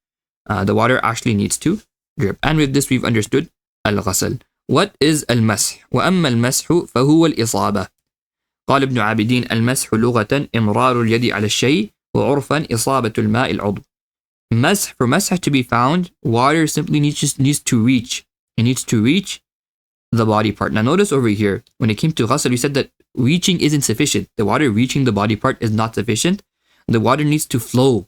The water actually needs to drip. And with this we've understood al-Ghasl. What is al-Mash? وأما المسح فهو الإصابة. قال ابن عابدين المسح لغة إمرار اليد على الشيء وعرفا إصابة الماء العضو. Mash, for mash to be found, water simply needs to reach. It needs to reach the body part. Now notice over here, when it came to ghasl, we said that reaching isn't sufficient. The water reaching the body part is not sufficient. The water needs to flow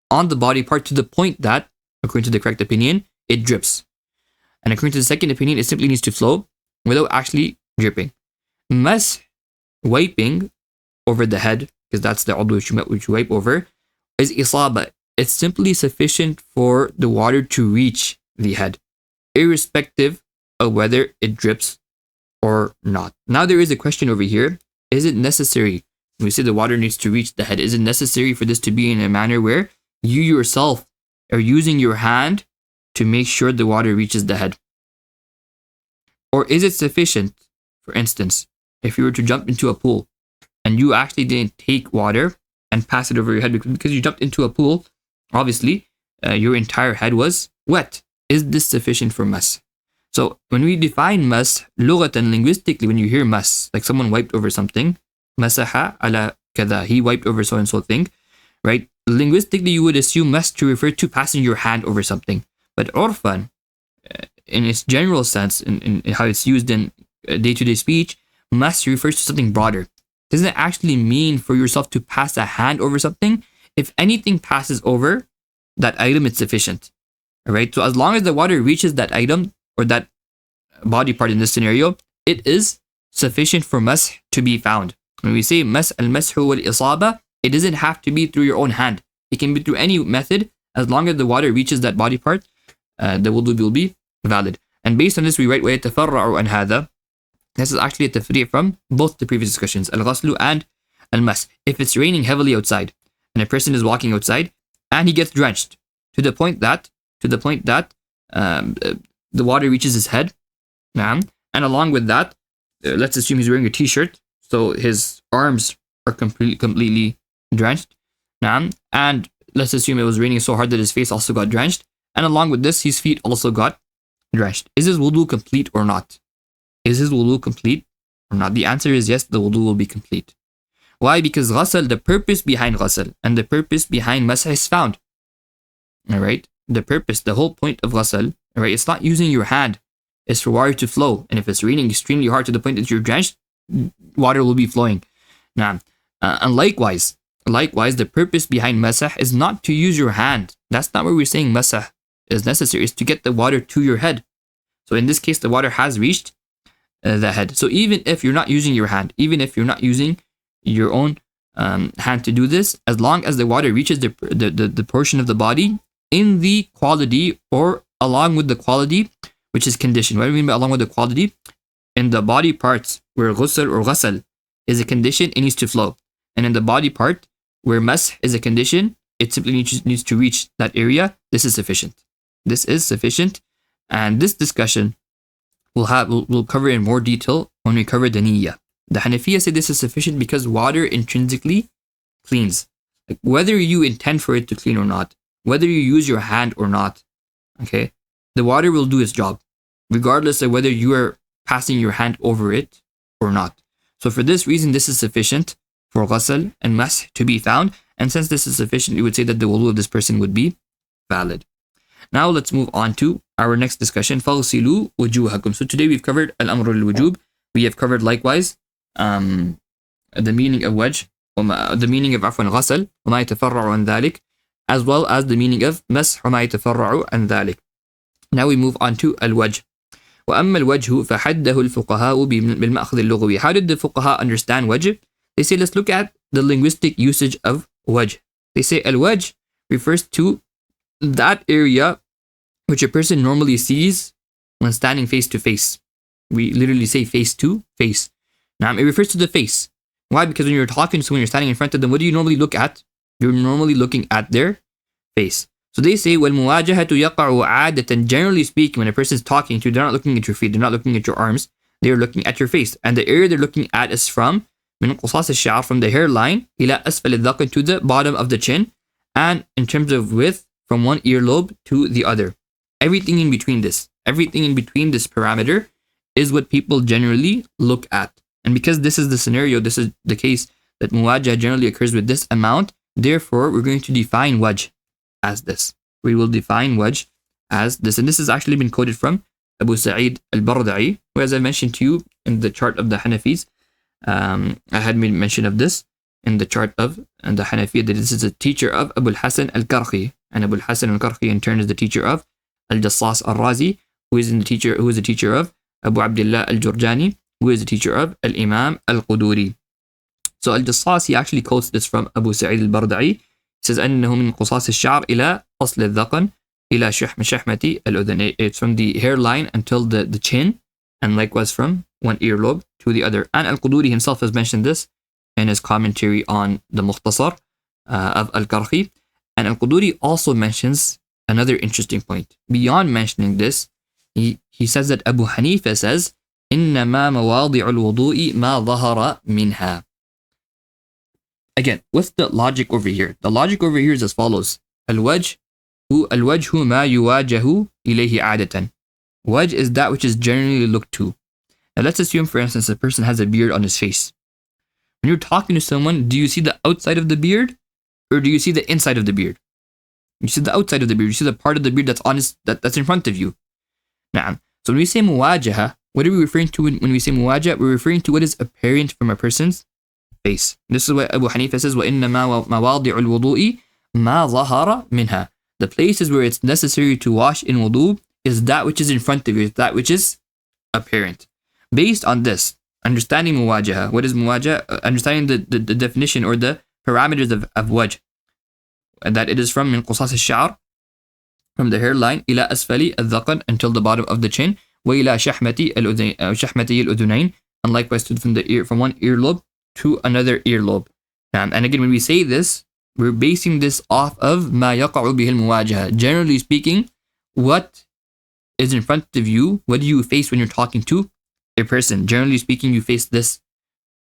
on the body part to the point that, according to the correct opinion, it drips. And according to the second opinion, it simply needs to flow without actually dripping. Mash, wiping over the head, because that's the udhu which you wipe over, is isaba. It's simply sufficient for the water to reach the head, irrespective of whether it drips or not. Now there is a question over here. Is it necessary, when we say the water needs to reach the head, is it necessary for this to be in a manner where you yourself are using your hand to make sure the water reaches the head? Or is it sufficient, for instance, if you were to jump into a pool and you actually didn't take water and pass it over your head because you jumped into a pool, obviously your entire head was wet. Is this sufficient for mash? So when we define mash, lughatan, linguistically, when you hear mash, like someone wiped over something, masaha ala kada, he wiped over so and so thing, right? Linguistically, you would assume mash to refer to passing your hand over something. But urfan, in its general sense, in how it's used in day-to-day speech, mash refers to something broader. Doesn't it actually mean for yourself to pass a hand over something? If anything passes over that item, it's sufficient. Alright, so as long as the water reaches that item or that body part in this scenario, it is sufficient for mash to be found. When we say mash al-mashu wal-isaba, it doesn't have to be through your own hand. It can be through any method. As long as the water reaches that body part, the wudu will be valid. And based on this, we write وَيَتَفَرَّعُ عَنْ هَذَا. This is actually a tafri' from both the previous discussions, al-ghaslu and al-mash. If it's raining heavily outside, and a person is walking outside, and he gets drenched to the point that the water reaches his head, and along with that, let's assume he's wearing a t-shirt, so his arms are completely drenched, and let's assume it was raining so hard that his face also got drenched, and along with this, his feet also got drenched. Is his wudu complete or not? Is his wudu complete or not? The answer is yes, the wudu will be complete. Why? Because ghasl, the purpose behind ghasl and the purpose behind mash is found. Alright? The purpose, the whole point of ghasl, alright, it's not using your hand. It's for water to flow. And if it's raining extremely hard to the point that you're drenched, water will be flowing. And likewise, the purpose behind masah is not to use your hand. That's not what we're saying masah is necessary. It's to get the water to your head. So in this case, the water has reached the head. So even if you're not using your hand, even if you're not using your own hand to do this, as long as the water reaches the portion of the body in the quality or along with the quality which is conditioned. What do we mean by along with the quality? In the body parts where ghusl or ghasl is a condition, it needs to flow. And in the body part where mash is a condition, it simply needs to reach that area. This is sufficient. This is sufficient. And this discussion we'll cover in more detail when we cover the niyyah. The Hanafiya say this is sufficient because water intrinsically cleans. Like whether you intend for it to clean or not, whether you use your hand or not, okay, the water will do its job, regardless of whether you are passing your hand over it or not. So for this reason, this is sufficient for ghasl and mash to be found. And since this is sufficient, we would say that the wudu of this person would be valid. Now let's move on to our next discussion. فَغْسِلُوا وُجُوهَكُمْ. So today we've covered al-Amr lil-Wujoob. We have covered likewise the meaning of Wajh, the meaning of Ghasl, وَمَا يَتَفَرَّعُ عَنْ ذَلِكَ, as well as the meaning of Mash, وَمَا يَتَفَرَّعُ عَنْ ذَلِكَ. Now we move on to al-Wajh. وَأَمَّا الْوَجْهُ فَحَدَّهُ الْفُقَهَاءُ بِالْمَأْخَذِ اللُّغَوِي. How did the fuqaha understand Wajh? They say, let's look at the linguistic usage of Wajh. They say al-Wajh refers to that area which a person normally sees when standing face to face. We literally say face to face. Now, it refers to the face. Why? Because when you're talking to someone, you're standing in front of them, what do you normally look at? You're normally looking at their face. So they say, وَالْمُوَاجَهَةُ يَقَعُ عَادَةً. Generally speaking, when a person is talking to you, they're not looking at your feet, they're not looking at your arms, they're looking at your face. And the area they're looking at is from مِنْ قُصَاصِ الشَّعْرِ, from the hairline, إِلَى أَسْفَلِ الذَّقْنِ, to the bottom of the chin, and in terms of width, from one earlobe to the other. Everything in between this parameter is what people generally look at. And because this is the scenario, this is the case that muwajah generally occurs with this amount, therefore we're going to define Wajh as this. We will define Wajh as this. And this has actually been quoted from Abu Sa'id al-Barda'i, who, as I mentioned to you in the chart of the Hanafis, I had made mention of this in the chart of the Hanafi, that this is a teacher of Abu al-Hasan al-Karhi. And Abu al-Hasan al-Karhi in turn is the teacher of al-Jassas al-Razi, who is a teacher of Abu Abdullah al-Jurjani, who is the teacher of al-Imam al-Quduri. So al-Jassas, he actually quotes this from Abu Sa'id al-Barda'i. He says, أنه من قصاص الشعر إلى أصل الذقن إلى شحمة الأذنين. It's from the hairline until the chin, and likewise from one earlobe to the other. And al-Quduri himself has mentioned this in his commentary on the Mukhtasar of al-Karhi. And al-Quduri also mentions another interesting point. Beyond mentioning this, he says that Abu Hanifa says, إنما مواضع الوضوء ما ظهر منها. Again, what's the logic over here? The logic over here is as follows. الوجه ما يواجه إليه عادة. Wajh is that which is generally looked to. Now let's assume, for instance, a person has a beard on his face. When you're talking to someone, do you see the outside of the beard, or do you see the inside of the beard? You see the outside of the beard. You see the part of the beard that's on that's in front of you. Now, so when we say muwajaha, what are we referring to when we say muwajaha? We're referring to what is apparent from a person's face. This is what Abu Hanifa says, وَإِنَّمَا مَوَاضِعُ الْوُضُوءِ مَا ظَهَرَ مِنْهَا. The places where it's necessary to wash in wudu is that which is in front of you, that which is apparent. Based on this, understanding muwajaha, what is muwajaha? Understanding the definition or the parameters of Wajh, and that it is from min qusas al-sha'r, from the hairline, ila asfali al-dhaqan, until the bottom of the chin, wa ila shahmati al-udhunayn, and likewise from one earlobe to another earlobe. And again, when we say this, we're basing this off of ma yaqa'u bihi al-muwajaha. Generally speaking, what is in front of you, what do you face when you're talking to a person? Generally speaking, you face this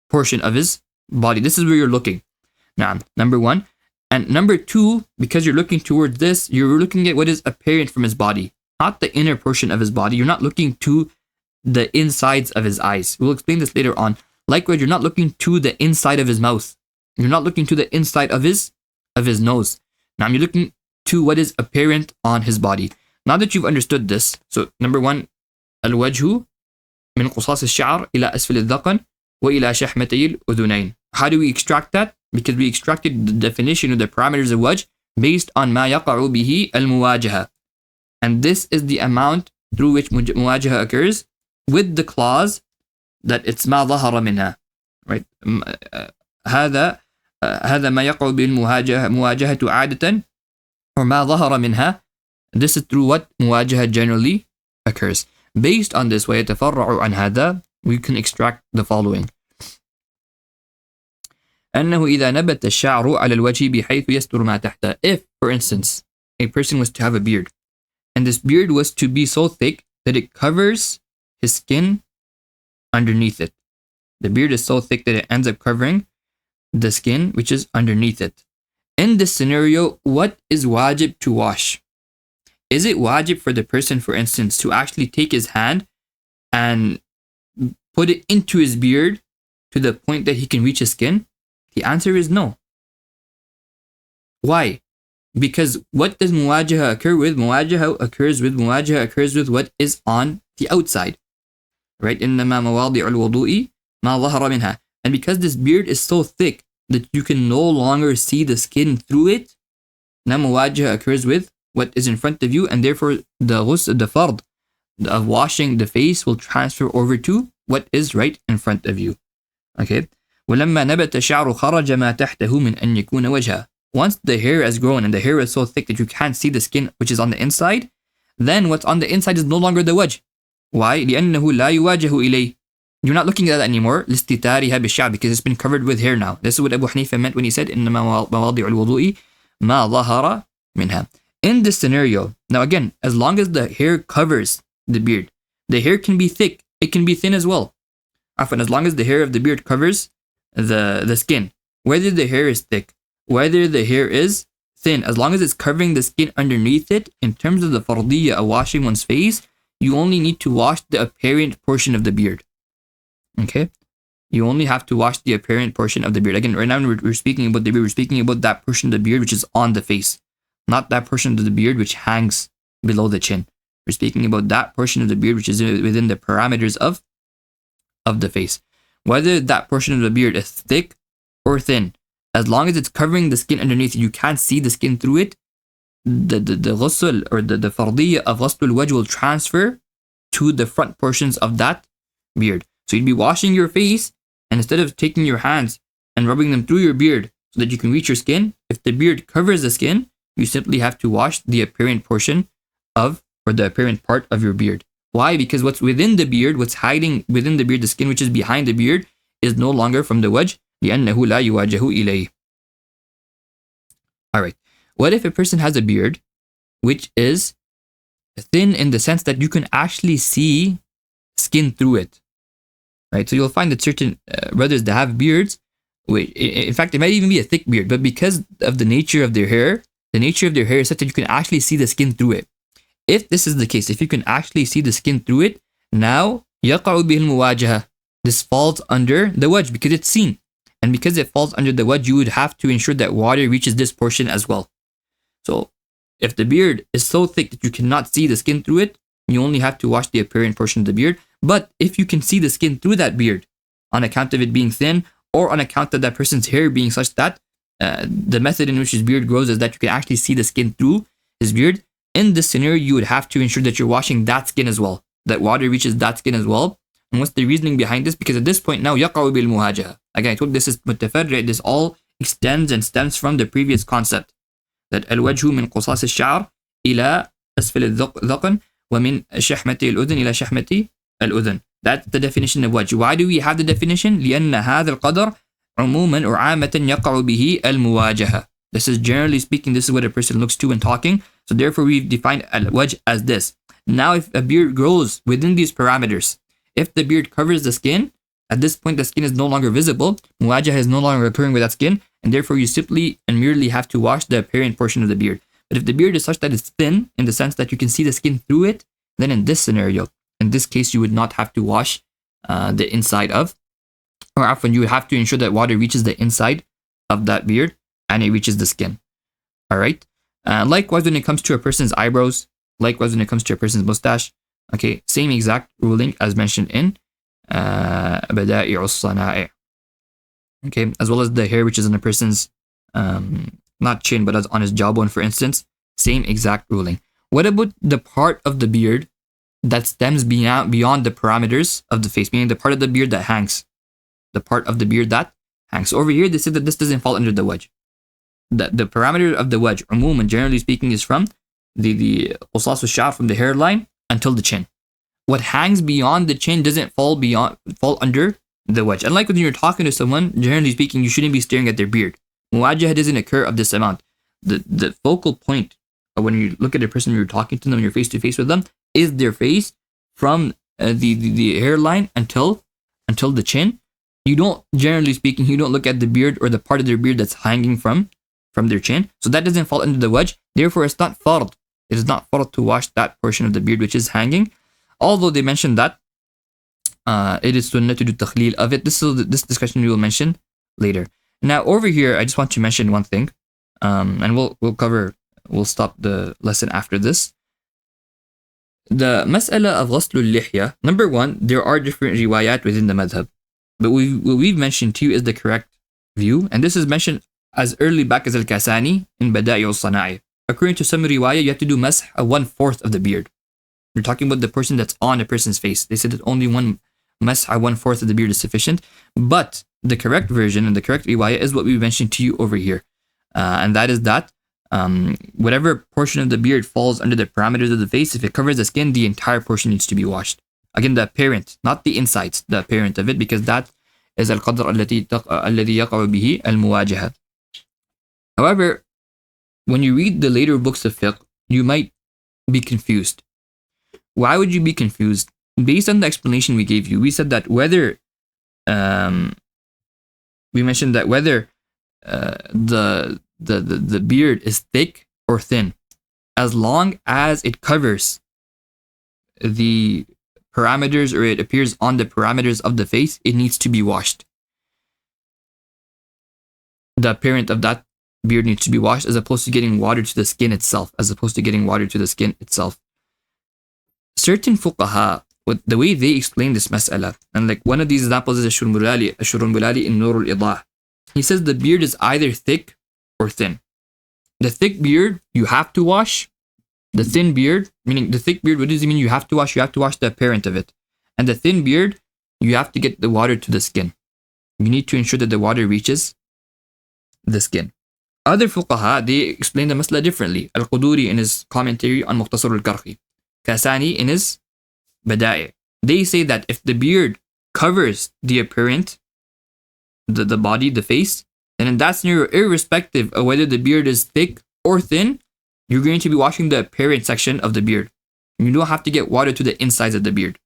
portion of his body. This is where you're looking. Now, number one. And number two, because you're looking towards this, you're looking at what is apparent from his body, not the inner portion of his body. You're not looking to the insides of his eyes. We'll explain this later on. Likewise, you're not looking to the inside of his mouth. You're not looking to the inside of his nose. Now, you're looking to what is apparent on his body. Now that you've understood this, so number one, al-wajhu min qusas al-sha'r ila asfal al-dhaqan wa ila shahmatay al-udhunayn. How do we extract that? Because we extracted the definition of the parameters of Wajh based on ma yaqa'u bihi al-muwajaha. And this is the amount through which muwajaha occurs, with the clause that it's ma dhahara minha. Right? هذا ما يقع بالمواجهة عادة, or ما ظهر منها. This is through what muwajaha generally occurs. Based on this, ويتفرع عن هذا, we can extract the following. أنه إذا نبت الشعر على الوجه بحيث يستر ما تحته. If, for instance, a person was to have a beard, and this beard was to be so thick that it covers his skin underneath it. The beard is so thick that it ends up covering the skin which is underneath it. In this scenario, what is wajib to wash? Is it wajib for the person, for instance, to actually take his hand and put it into his beard to the point that he can reach his skin? The answer is no. Why? Because what does muwajaha occur with? Muwajaha occurs with what is on the outside. Right? إِنَّمَا مَوَاضِعُ الْوُضُوءِ مَا ظَهَرَ مِنْهَا. And because this beard is so thick that you can no longer see the skin through it, now muwajaha occurs with what is in front of you, and therefore the fard of washing the face will transfer over to what is right in front of you. Okay? وَلَمَّا نَبَتَ الشَّعْرُ خَرَجَ مَا تَحْتَهُ مِنْ أَنْ يَكُونَ وَجْهًا. Once the hair has grown and the hair is so thick that you can't see the skin which is on the inside, then what's on the inside is no longer the wajh. Why? لِأَنَّهُ لَا يُوَاجَهُ إِلَيْهِ. You're not looking at that anymore, لِاسْتِتَارِهَا بِالشَّعْرِ, because it's been covered with hair now. This is what Abu Hanifa meant when he said إِنَّمَا مَوَاضِعُ الْوُضُوءِ مَا ظَهَرَ مِنْهَا. In this scenario, now again, as long as the hair covers the beard, the hair can be thick, it can be thin as well. Often, as long as the hair of the beard covers the skin, whether the hair is thick, whether the hair is thin, as long as it's covering the skin underneath it, in terms of the fardiyya of washing one's face, you only need to wash the apparent portion of the beard. Okay? You only have to wash the apparent portion of the beard. Again, right now we're speaking about the beard, we're speaking about that portion of the beard which is on the face, not that portion of the beard which hangs below the chin. We're speaking about that portion of the beard which is within the parameters of the face. Whether that portion of the beard is thick or thin, as long as it's covering the skin underneath, you can't see the skin through it, the ghusl or the fardiyya of ghusl al-wajh will transfer to the front portions of that beard. So you'd be washing your face, and instead of taking your hands and rubbing them through your beard so that you can reach your skin, if the beard covers the skin, you simply have to wash the apparent portion of, or the apparent part of your beard. Why? Because what's within the beard, what's hiding within the beard, the skin which is behind the beard, is no longer from the wajh, لِأَنَّهُ لَا يُوَاجَهُ إِلَيْهِ. Alright, what if a person has a beard which is thin in the sense that you can actually see skin through it? Right, so you'll find that certain brothers that have beards, in fact, it might even be a thick beard, but because of the nature of their hair, is such that you can actually see the skin through it. If this is the case, if you can actually see the skin through it, now يَقَعُ بِهِ الْمُوَاجَهَةِ. This falls under the wajh because it's seen. And because it falls under the wajh, you would have to ensure that water reaches this portion as well. So if the beard is so thick that you cannot see the skin through it, you only have to wash the apparent portion of the beard. But if you can see the skin through that beard on account of it being thin, or on account of that person's hair being such that the method in which his beard grows is that you can actually see the skin through his beard, in this scenario, you would have to ensure that you're washing that skin as well, that water reaches that skin as well. And what's the reasoning behind this? Because at this point now, يَقَعُ بِالْمُوَاجَهَةِ. Again, I told this is متفرع. This all extends and stems from the previous concept, that الوجه من قصاص الشعر إلى أسفل الذقن ومن شحمة الأذن إلى شحمة الأذن. That's the definition of wajh. Why do we have the definition? لأن هذا القدر عموما أو عامة يقع به المواجهة. This is generally speaking, this is what a person looks to when talking. So therefore we've defined al-wajh as this. Now if a beard grows within these parameters, if the beard covers the skin, at this point the skin is no longer visible, muwajah is no longer occurring with that skin, and therefore you simply and merely have to wash the apparent portion of the beard. But if the beard is such that it's thin, in the sense that you can see the skin through it, then in this scenario, in this case, you would not have to wash the inside of, or often you would have to ensure that water reaches the inside of that beard and it reaches the skin. Alright? Likewise, when it comes to a person's eyebrows, likewise when it comes to a person's mustache, okay, same exact ruling as mentioned in Bada'i al-Sana'i. Okay, as well as the hair which is on a person's, not chin, but as on his jawbone, for instance, same exact ruling. What about the part of the beard that stems beyond the parameters of the face, meaning the part of the beard that hangs? The part of the beard that hangs. So over here, they said that this doesn't fall under the wajh. The parameter of the wajh, umuman, generally speaking, is from the qusas al-sha'r, from the hairline until the chin. What hangs beyond the chin doesn't fall under the wajh. Unlike when you're talking to someone, generally speaking, you shouldn't be staring at their beard. Muwajah doesn't occur of this amount. The focal point of when you look at a person, you're talking to them, you're face to face with them, is their face from the hairline until the chin. You don't, generally speaking, you don't look at the beard or the part of their beard that's hanging from their chin. So that doesn't fall under the wajh. Therefore, it's not fard. It is not fard to wash that portion of the beard which is hanging. Although they mentioned that it is sunnah to do takhleel of it. This discussion we will mention later. Now over here, I just want to mention one thing, and we'll cover we'll stop the lesson after this. The mas'ala of ghasl al-lihya, number one, there are different riwayat within the madhab. But what we've mentioned to you is the correct view, and this is mentioned as early back as al-Kasani in Bada'i al-Sana'i. According to some riwayah, you have to do mash of 1/4 of the beard. We're talking about the portion that's on a person's face. They said that only one mash 1/4 of the beard is sufficient. But the correct version and the correct riwayah is what we mentioned to you over here. And that is that whatever portion of the beard falls under the parameters of the face, if it covers the skin, the entire portion needs to be washed. Again, the apparent, not the insides, the apparent of it, because that is al-qadr alladhi yaqa'u bihi al-muwajaha. However, when you read the later books of fiqh, you might be confused. Why would you be confused? Based on the explanation we gave you, we said that whether we mentioned that whether the beard is thick or thin, as long as it covers the parameters or it appears on the parameters of the face, it needs to be washed. The apparent of that beard needs to be washed, as opposed to getting water to the skin itself. Certain fuqaha, with the way they explain this mas'ala, and like one of these examples is Ash-Shurunbulali in Nur al-Idah. He says the beard is either thick or thin. The thick beard, you have to wash. The thin beard, meaning the thick beard, what does it mean you have to wash? You have to wash the apparent of it. And the thin beard, you have to get the water to the skin. You need to ensure that the water reaches the skin. Other fuqaha, they explain the mas'ala differently. Al-Qudūrī in his commentary on Mukhtasar al-Karhi, Kasani in his Bada'i. They say that if the beard covers the apparent, the body, the face, then in that scenario, irrespective of whether the beard is thick or thin, you're going to be washing the apparent section of the beard. You don't have to get water to the insides of the beard.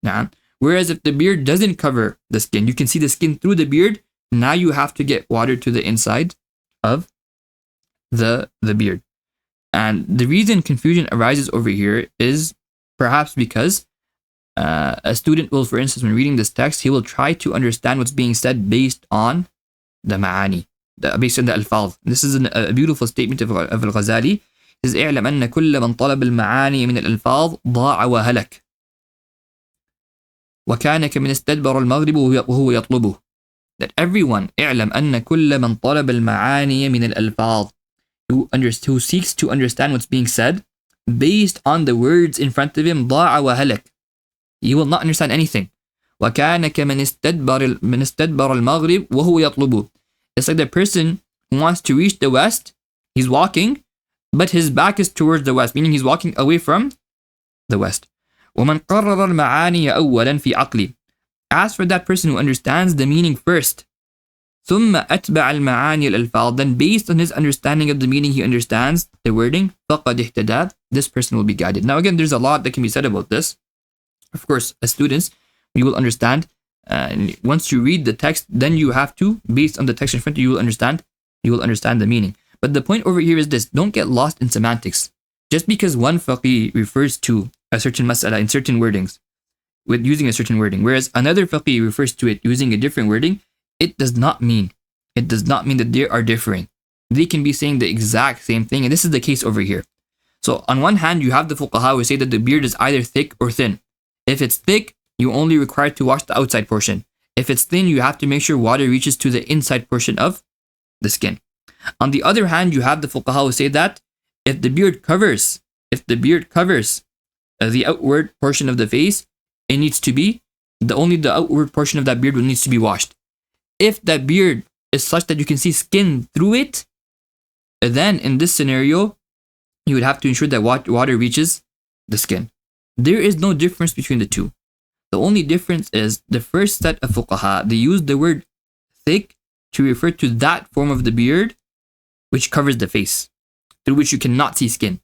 Now, whereas if the beard doesn't cover the skin, you can see the skin through the beard, now you have to get water to the inside of the beard. And the reason confusion arises over here is perhaps because a student will, for instance, when reading this text, he will try to understand what's being said based on the ma'ani, based on the alfaz. This is a beautiful statement of al-Ghazali. He says, اعلم أن كل من طلب المعاني من الألفاظ ضاع وهلك وكان كمن استدبر المغرب وهو يطلبه. That everyone, اعلم أن كل من طلب المعاني من الألفاظ, who seeks to understand what's being said based on the words in front of him, ضاع وهلك. He will not understand anything. وكان كمن استدبر المغرب وهو يطلبه. It's like the person who wants to reach the west, he's walking, but his back is towards the west, meaning he's walking away from the west. ومن قرر المعاني أولا في عقلي. As for that person who understands the meaning first, ثم أتبع المعاني الألفاظ, then based on his understanding of the meaning he understands the wording, فقد اهتدى, this person will be guided. Now again, there's a lot that can be said about this. Of course, as students, you will understand. Once you read the text, then you have to, based on the text in front of you, you will understand the meaning. But the point over here is this: don't get lost in semantics. Just because one faqih refers to a certain mas'ala in certain wordings, with using a certain wording, whereas another faqih refers to it using a different wording, it does not mean that they are differing. They can be saying the exact same thing, and this is the case over here. So on one hand, you have the fuqaha who say that the beard is either thick or thin. If it's thick, you only require to wash the outside portion. If it's thin, you have to make sure water reaches to the inside portion of the skin. On the other hand, you have the fuqaha who say that if the beard covers the outward portion of the face, it needs to be only the outward portion of that beard needs to be washed. If that beard is such that you can see skin through it, then in this scenario, you would have to ensure that water reaches the skin. There is no difference between the two. The only difference is the first set of fuqaha, they use the word thick to refer to that form of the beard which covers the face, through which you cannot see skin.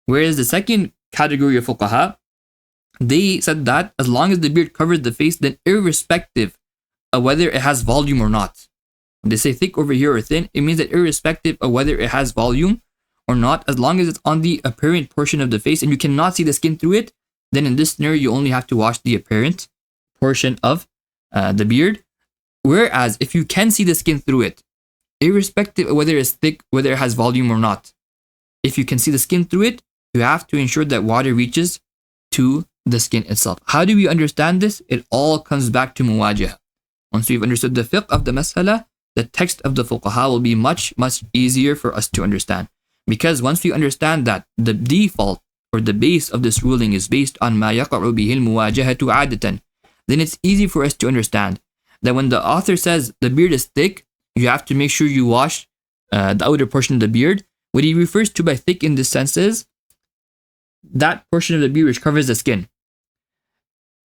Whereas the second category of fuqaha, they said that as long as the beard covers the face, then irrespective of whether it has volume or not. When they say thick over here or thin, it means that irrespective of whether it has volume or not, as long as it's on the apparent portion of the face and you cannot see the skin through it, then in this scenario, you only have to wash the apparent portion of the beard. Whereas if you can see the skin through it, irrespective of whether it's thick, whether it has volume or not, if you can see the skin through it, you have to ensure that water reaches to the skin itself. How do we understand this? It all comes back to muwajah. Once we've understood the fiqh of the mas'ala, the text of the fuqaha will be much easier for us to understand. Because once we understand that the default or the base of this ruling is based on ma yaqa'u bihi al-muwajahatu 'adatan, then it's easy for us to understand that when the author says the beard is thick, you have to make sure you wash the outer portion of the beard. What he refers to by thick in this sense is that portion of the beard which covers the skin.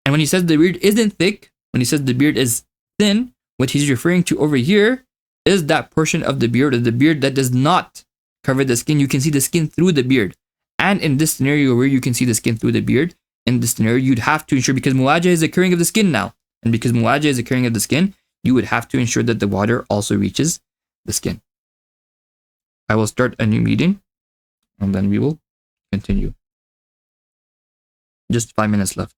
And when he says the beard isn't thick, when he says the beard is thin, what he's referring to over here is that portion of the beard, or the beard that does not cover the skin. You can see the skin through the beard. And in this scenario where you can see the skin through the beard, in this scenario you'd have to ensure, because muwajah is occurring of the skin now, and because muwajah is occurring of the skin, you would have to ensure that the water also reaches the skin. I will start a new meeting and then we will continue. Just 5 minutes left.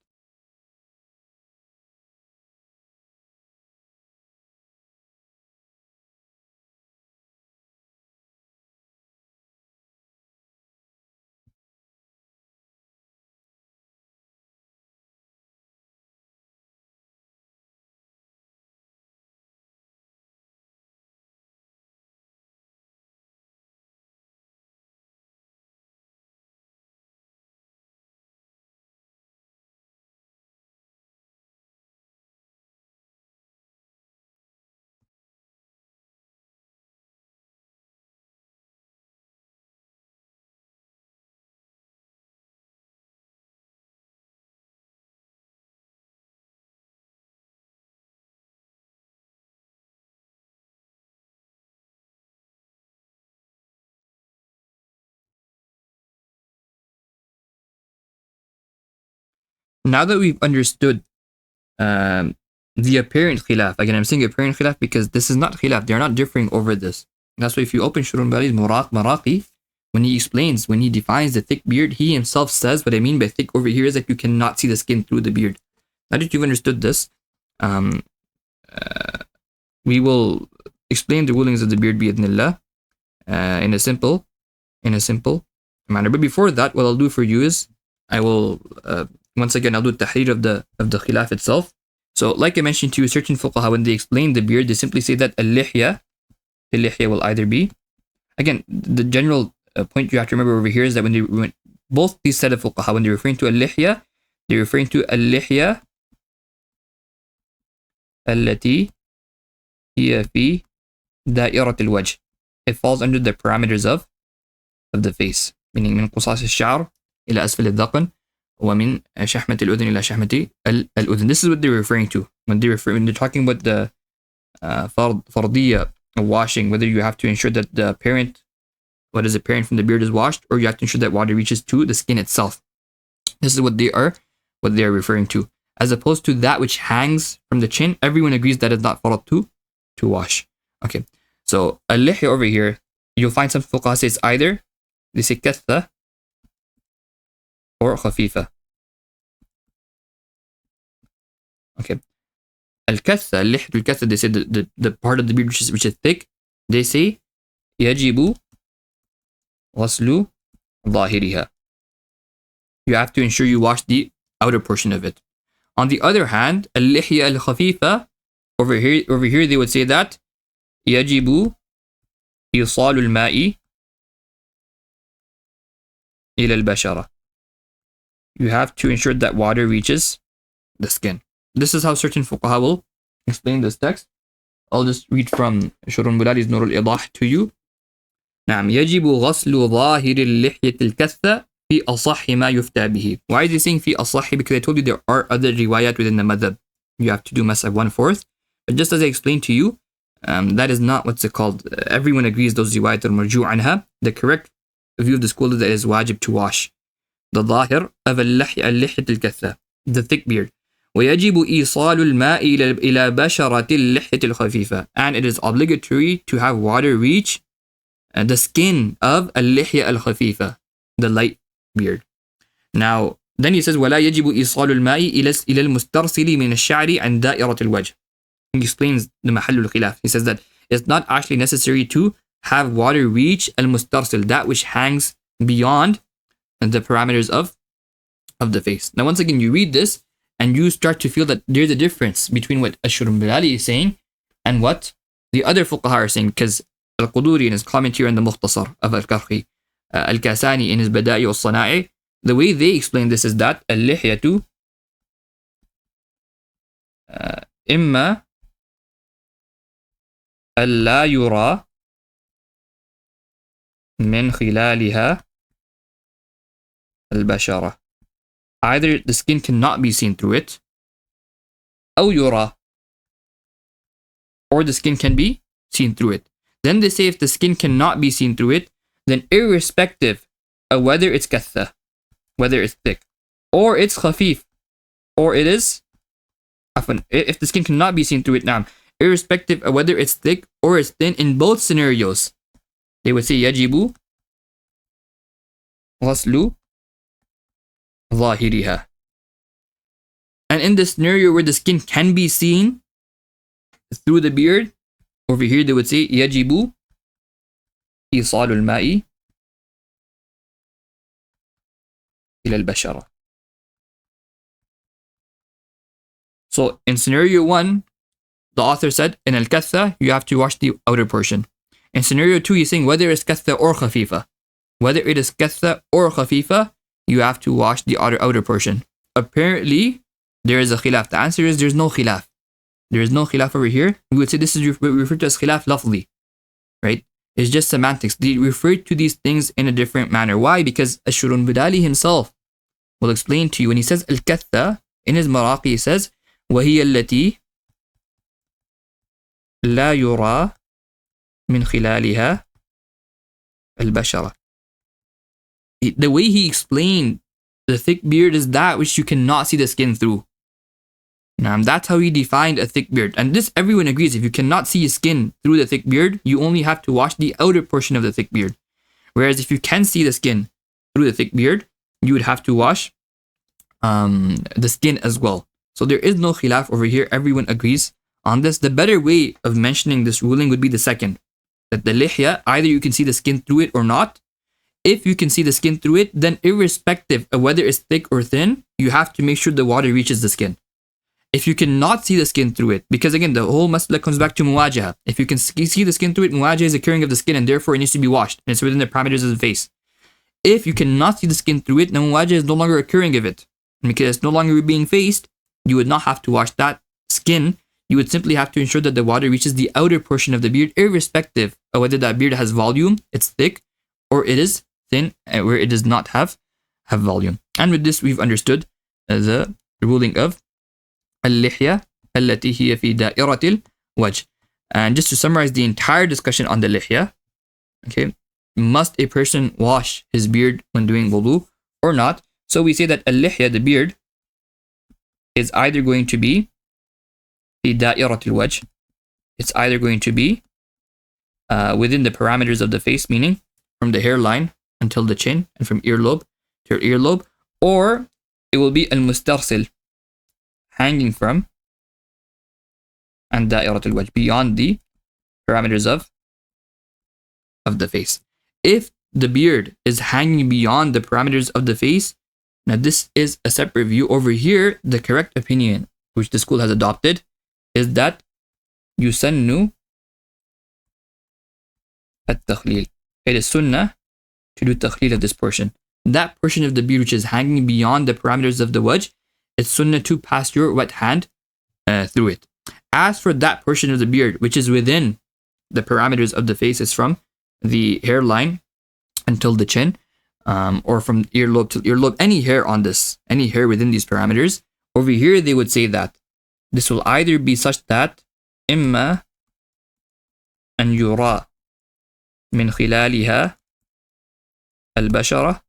Now that we've understood the apparent khilaf, again I'm saying apparent khilaf because this is not khilaf, they're not differing over this. That's why if you open Shurun Bari's Maraqi, when he explains, when he defines the thick beard, he himself says what I mean by thick over here is that you cannot see the skin through the beard. Now that you've understood this, we will explain the rulings of the beard bi'idhnillah in a simple manner. But before that, what I'll do for you is I will once again I'll do tahrir of the khilaf itself. So like I mentioned to you, certain fuqaha, when they explain the beard, they simply say that al-lihya will either be, again, the general point you have to remember over here is that when both these set of fuqaha, when they're referring to al-lihya, they're referring to al-lihya allati hiya fi da'irat al-wajh. It falls under the parameters of the face, meaning min qusas al-sha'r ila asfal al-dhaqn wa min shahmat al-udhun ila shahmati al-udhun. This is what they're referring to when they're talking about the fardiyya of washing, whether you have to ensure that the apparent, what is apparent from the beard is washed, or you have to ensure that water reaches to the skin itself. This is what they are referring to. As opposed to that which hangs from the chin, everyone agrees that is not farad to wash. Okay, so al-lihya over here, you'll find some fuqaha say it's either, they say katha or khafifa. Okay, al-katha, al-lihya al-katha, they say the part of the beard which is thick, they say yajibu ghaslu zahiriha. You have to ensure you wash the outer portion of it. On the other hand, al-lihya al-khafifa, over here they would say that yajibu isalu al-ma'i ila al-bashara. You have to ensure that water reaches the skin. This is how certain fuqaha will explain this text. I'll just read from Shurun Bulali's Nur al-Idah to you. نعم يجب غسل ظاهر اللحية الكثة في أصح ما يفتى به. Why is he saying في أصح? Because I told you there are other riwayat within the madhab. You have to do mas'ab 1/4. But just as I explained to you, that is not what's it called. Everyone agrees those riwayat are marju' anha. The correct view of the school is that it is wajib to wash the ظاهر of اللحية الكثة, the thick beard. ويجب إيصال الماء إلى بشرة اللحية الخفيفة. And it is obligatory to have water reach the skin of al-lihya al-khafifa, the light beard. Now, then he says, وَلَا يَجِبُ إِيصَالُ الْمَاءِ إِلَى الْمُسْتَرْسِلِ مِنَ الشَّعْرِ عَنْ دَائِرَةِ الْوَجْهِ. He explains the محل الخلاف. He says that it's not actually necessary to have water reach al-mustarsil, that which hangs beyond the parameters of the face. Now, once again, you read this and you start to feel that there's a difference between what al-Shurunbilali is saying and what the other fuqaha are saying, because al-Qudūrī in his commentary on the Mukhtasar of al-Karhi, al-Kasani in his Bada'i al-Sana'i, the way they explain this is that al-Lihyatu imma alla yura min khilaliha al-bashara. Either the skin cannot be seen through it, أو يرى, or the skin can be seen through it. Then they say if the skin cannot be seen through it, then irrespective of whether it's katha, whether it's thick, or it's khafif, or it is, if the skin cannot be seen through it now, irrespective of whether it's thick or it's thin, in both scenarios, they would say yajibu ghaslu ظاهرها. And in the scenario where the skin can be seen through the beard, over here they would say يجب إيصال الماء إلى البشرة. So in scenario 1, the author said in al-katha you have to wash the outer portion. In scenario 2, he's saying whether it's katha or khafifa, whether it is katha or khafifa, you have to wash the outer portion. Apparently, there is a khilaf. The answer is there's no khilaf. There is no khilaf over here. We would say this is referred to as khilaf lafzi, right? It's just semantics. They refer to these things in a different manner. Why? Because al-Shurunbilali himself will explain to you when he says al-katha in his maraqi, he says وهي التي لا يرى من خلالها البشرة. The way he explained the thick beard is that which you cannot see the skin through. That's how he defined a thick beard. And this everyone agrees. If you cannot see skin through the thick beard, you only have to wash the outer portion of the thick beard. Whereas if you can see the skin through the thick beard, you would have to wash the skin as well. So there is no khilaf over here. Everyone agrees on this. The better way of mentioning this ruling would be the second. That the lihya, either you can see the skin through it or not. If you can see the skin through it, then irrespective of whether it's thick or thin, you have to make sure the water reaches the skin. If you cannot see the skin through it, because again, the whole mas'ala comes back to muwajaha. If you can see the skin through it, muwajaha is a curing of the skin and therefore it needs to be washed. And it's within the parameters of the face. If you cannot see the skin through it, then muwajaha is no longer a curing of it. And because it's no longer being faced, you would not have to wash that skin. You would simply have to ensure that the water reaches the outer portion of the beard, irrespective of whether that beard has volume, it's thick, or it is thin, where it does not have volume. And with this, we've understood the ruling of al-lihya allati hiya fi da'iratil wajh. And just to summarize the entire discussion on the lihya, okay, must a person wash his beard when doing wudhu or not? So we say that al-lihya, the beard, is either going to be fi da'iratil wajh, it's either going to be within the parameters of the face, meaning from the hairline until the chin, and from earlobe to earlobe, or it will be al-mustarsil, hanging from, and da'iratul wajh, beyond the parameters of the face. If the beard is hanging beyond the parameters of the face, now this is a separate view. Over here, the correct opinion, which the school has adopted, is that yusannu at-takhlil. It is sunnah to do takhlil of this portion. That portion of the beard which is hanging beyond the parameters of the wajh, it's sunnah to pass your wet hand through it. As for that portion of the beard which is within the parameters of the face, is from the hairline until the chin, or from earlobe to earlobe, any hair on this, any hair within these parameters, over here they would say that this will either be such that imma an yura min khilaliha al-bashara,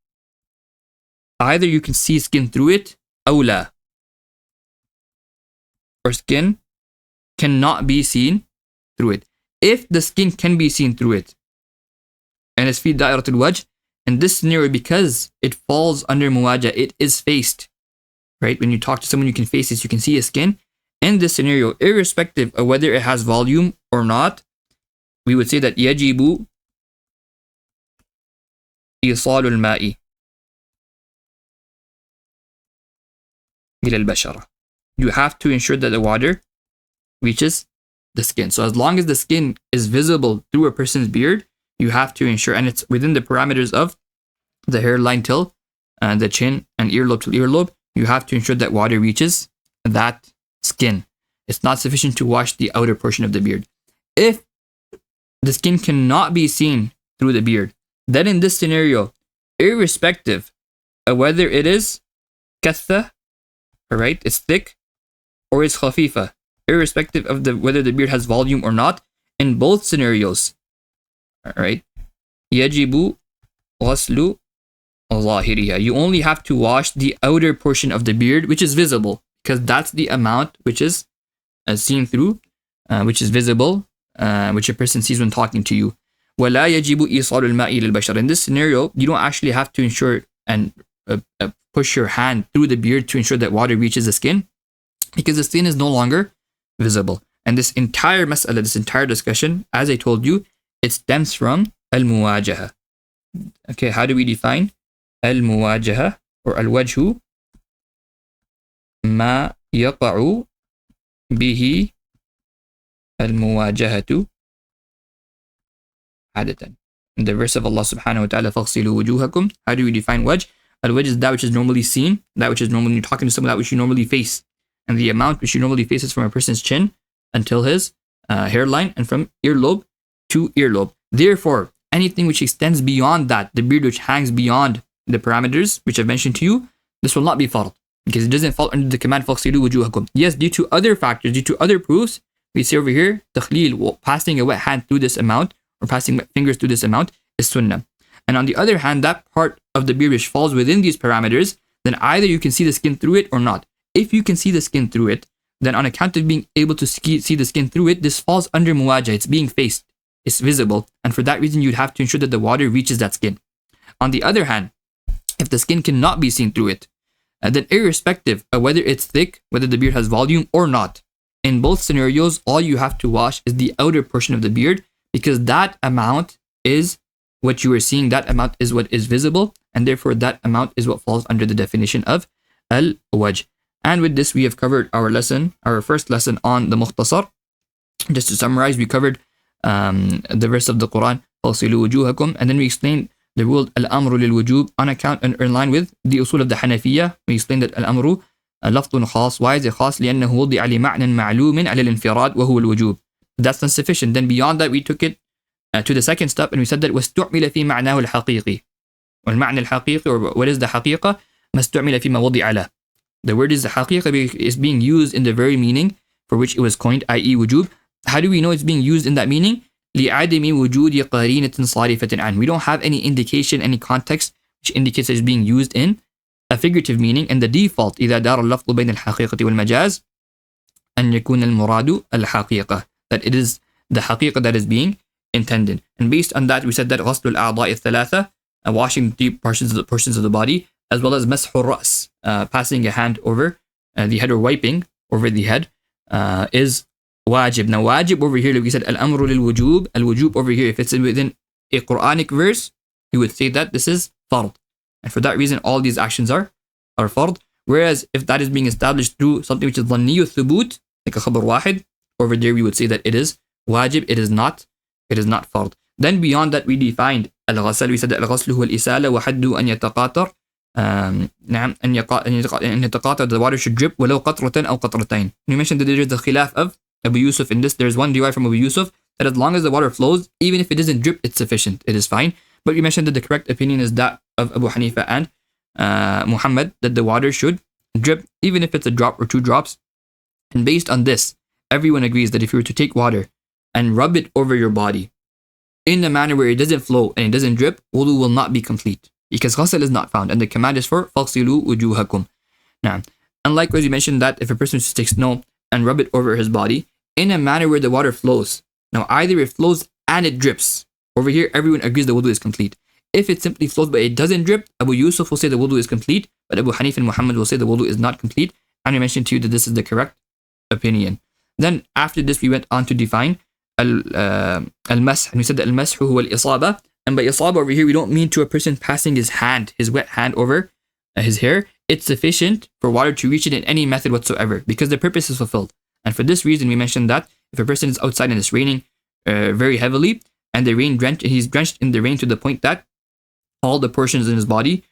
either you can see skin through it, aw la, or skin cannot be seen through it. If the skin can be seen through it, and it's fi da'iratul wajh, in this scenario, because it falls under muwajah, it is faced, right? When you talk to someone, you can face this, you can see his skin. In this scenario, irrespective of whether it has volume or not, we would say that yajibu إيصال الماء إلى البشرة. You have to ensure that the water reaches the skin. So as long as the skin is visible through a person's beard, you have to ensure, and it's within the parameters of the hairline till the chin and earlobe till earlobe, you have to ensure that water reaches that skin. It's not sufficient to wash the outer portion of the beard. If the skin cannot be seen through the beard, then in this scenario, irrespective of whether it is katha, right, it's thick, or it's khafifa, irrespective of whether the beard has volume or not, in both scenarios, right, yajibu ghaslu ظاهرها. You only have to wash the outer portion of the beard, which is visible, because that's the amount which is seen through, which is visible, which a person sees when talking to you. ولا يجب إيصال الماء للبشرة. In this scenario, you don't actually have to ensure and push your hand through the beard to ensure that water reaches the skin, because the skin is no longer visible. And this entire mas'ala, this entire discussion, as I told you, it stems from al-muwajaha. Okay, how do we define al-muwajaha or al-wajhu? ما يقع به المواجهة عادة. In the verse of Allah subhanahu wa ta'ala, فَاغْسِلُوا وُجُوهَكُمْ. How do we define wajh? Al-wajh is that which is normally seen, that which is normally, you're talking to someone, that which you normally face. And the amount which you normally face is from a person's chin until his hairline, and from earlobe to earlobe. Therefore, anything which extends beyond that, the beard which hangs beyond the parameters which I've mentioned to you, this will not be fard, because it doesn't fall under the command فَاغْسِلُوا وُجُوهَكُمْ. Yes, due to other factors, due to other proofs, we see over here, تخليل, passing a wet hand through this amount, or passing wet fingers through this amount, is sunnah. And on the other hand, that part of the beard which falls within these parameters, then either you can see the skin through it or not. If you can see the skin through it, then on account of being able to see the skin through it, this falls under muwajah. It's being faced, it's visible, and for that reason you'd have to ensure that the water reaches that skin. On the other hand, if the skin cannot be seen through it, then irrespective of whether it's thick, whether the beard has volume or not, in both scenarios, all you have to wash is the outer portion of the beard, because that amount is what you are seeing, that amount is what is visible, and therefore that amount is what falls under the definition of al-wajh. And with this, we have covered our lesson, our first lesson on the Mukhtasar. Just to summarize, we covered the verse of the Quran, فَاغْسِلُوا وُجُوهَكُمْ, and then we explained the rule al-Amr lil-Wujoob on account and in line with the usul of the Hanafiyyah. We explained that al-Amr لفظ خاص. Why is it خاص? لأنه وضع لمعنى معلوم على الانفراد وهو الوجوب. That's not sufficient. Then beyond that, we took it to the second step, and we said that واستعمل في معناه الحقيقي. والمعنى الحقيقي, or what is the حقيقة? ما استعمل فيما وضع له. The word is the حقيقة, is being used in the very meaning for which it was coined, i.e. wujub. How do we know it's being used in that meaning? لعدم وجود قرينة صارفة عنه. We don't have any indication, any context which indicates that it's being used in a figurative meaning, and the default إذا دار اللفظ بين الحقيقة والمجاز أن يكون المراد الحقيقة, that it is the حقيقة that is being intended. And based on that, we said that غسل الأعضاء الثلاثة, washing the portions of the body, as well as مسح الرأس, passing a hand over the head, or wiping over the head, is wajib. Now wajib over here, like we said, al-Amr lil-Wujoob, al-Wujoob over here, if it's within a Quranic verse, you would say that this is fard. And for that reason, all these actions are fard. Whereas if that is being established through something which is dhanniyu thubut, like a khabar wahid, over there we would say that it is wajib, it is not fard. Then beyond that, we defined al-ghasl. We said that al-ghasl huwa al-isala wa haddu an yataqatar. نعم أن يتقاطر, the water should drip ولو قطرة أو قطرتين. We mentioned that there is the khilaf of Abu Yusuf in this. There's one riwayah from Abu Yusuf that as long as the water flows, even if it doesn't drip, it's sufficient, it is fine. But we mentioned that the correct opinion is that of Abu Hanifa and Muhammad, that the water should drip even if it's a drop or two drops. And based on this, everyone agrees that if you were to take water and rub it over your body in a manner where it doesn't flow and it doesn't drip, wudu will not be complete, because ghasl is not found, and the command is for فَاغْسِلُوا وُجُوهَكُمْ. Now, and likewise, we mentioned that if a person just takes snow and rub it over his body in a manner where the water flows, now either it flows and it drips. Over here, everyone agrees the wudu is complete. If it simply flows but it doesn't drip, Abu Yusuf will say the wudu is complete, but Abu Hanif and Muhammad will say the wudu is not complete. And I mentioned to you that this is the correct opinion. Then after this, we went on to define al-mash, and we said that al-mash huwa al-isaba. And by isaba over here, we don't mean to a person passing his hand, his wet hand over his hair. It's sufficient for water to reach it in any method whatsoever because the purpose is fulfilled. And for this reason, we mentioned that if a person is outside and it's raining very heavily, and the rain he's drenched in the rain to the point that all the portions in his body,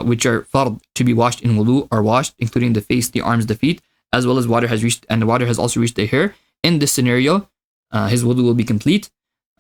which are fard to be washed in wudu, are washed, including the face, the arms, the feet, as well as water has reached, and the water has also reached the hair. In this scenario, his wudu will be complete,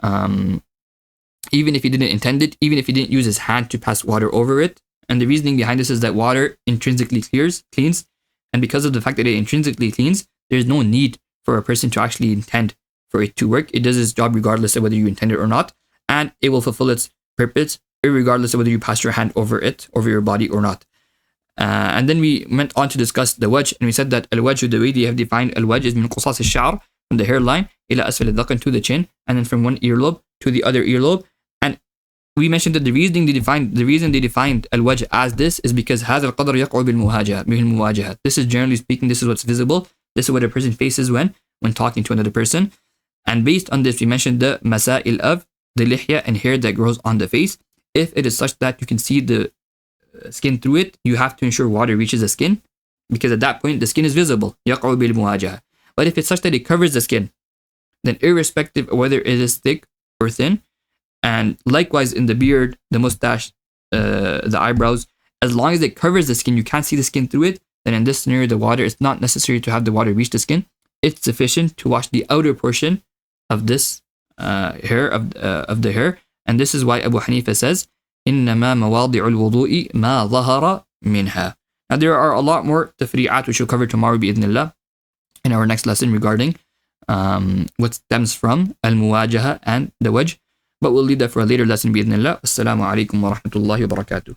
even if he didn't intend it, even if he didn't use his hand to pass water over it. And the reasoning behind this is that water intrinsically cleans, and because of the fact that it intrinsically cleans, there's no need for a person to actually intend for it to work. It does its job regardless of whether you intend it or not, and it will fulfill its purpose regardless of whether you pass your hand over it, over your body or not. And then we went on to discuss the wajh, and we said that al-wajh, the way they have defined al-wajh, is min qusas al-sha'r, from the hairline, ila asfal al-dhaqan, to the chin, and then from one earlobe to the other earlobe. And we mentioned that the reason they defined al-wajh as this is because هذا القدر يقع بالمواجهة. This is, generally speaking, this is what's visible. This is what a person faces when talking to another person. And based on this, we mentioned the masail of the lihya and hair that grows on the face. If it is such that you can see the skin through it, you have to ensure water reaches the skin, because at that point the skin is visible. يقع بالمواجهة. But if it's such that it covers the skin, then irrespective of whether it is thick or thin, and likewise in the beard, the mustache, the eyebrows, as long as it covers the skin, you can't see the skin through it, then in this scenario, the water is not necessary to have the water reach the skin. It's sufficient to wash the outer portion of this hair, of the hair. And this is why Abu Hanifa says, إِنَّمَا مَوَاضِعُ الْوُضُوءِ مَا ظَهَرَ مِنْهَا. Now there are a lot more tafri'at which we'll cover tomorrow bi'idhnillah in our next lesson regarding what stems from al-muwajaha and the wajh. But we'll leave that for a later lesson bi'idhnillah. Assalamu alaikum wa rahmatullahi wa barakatuh.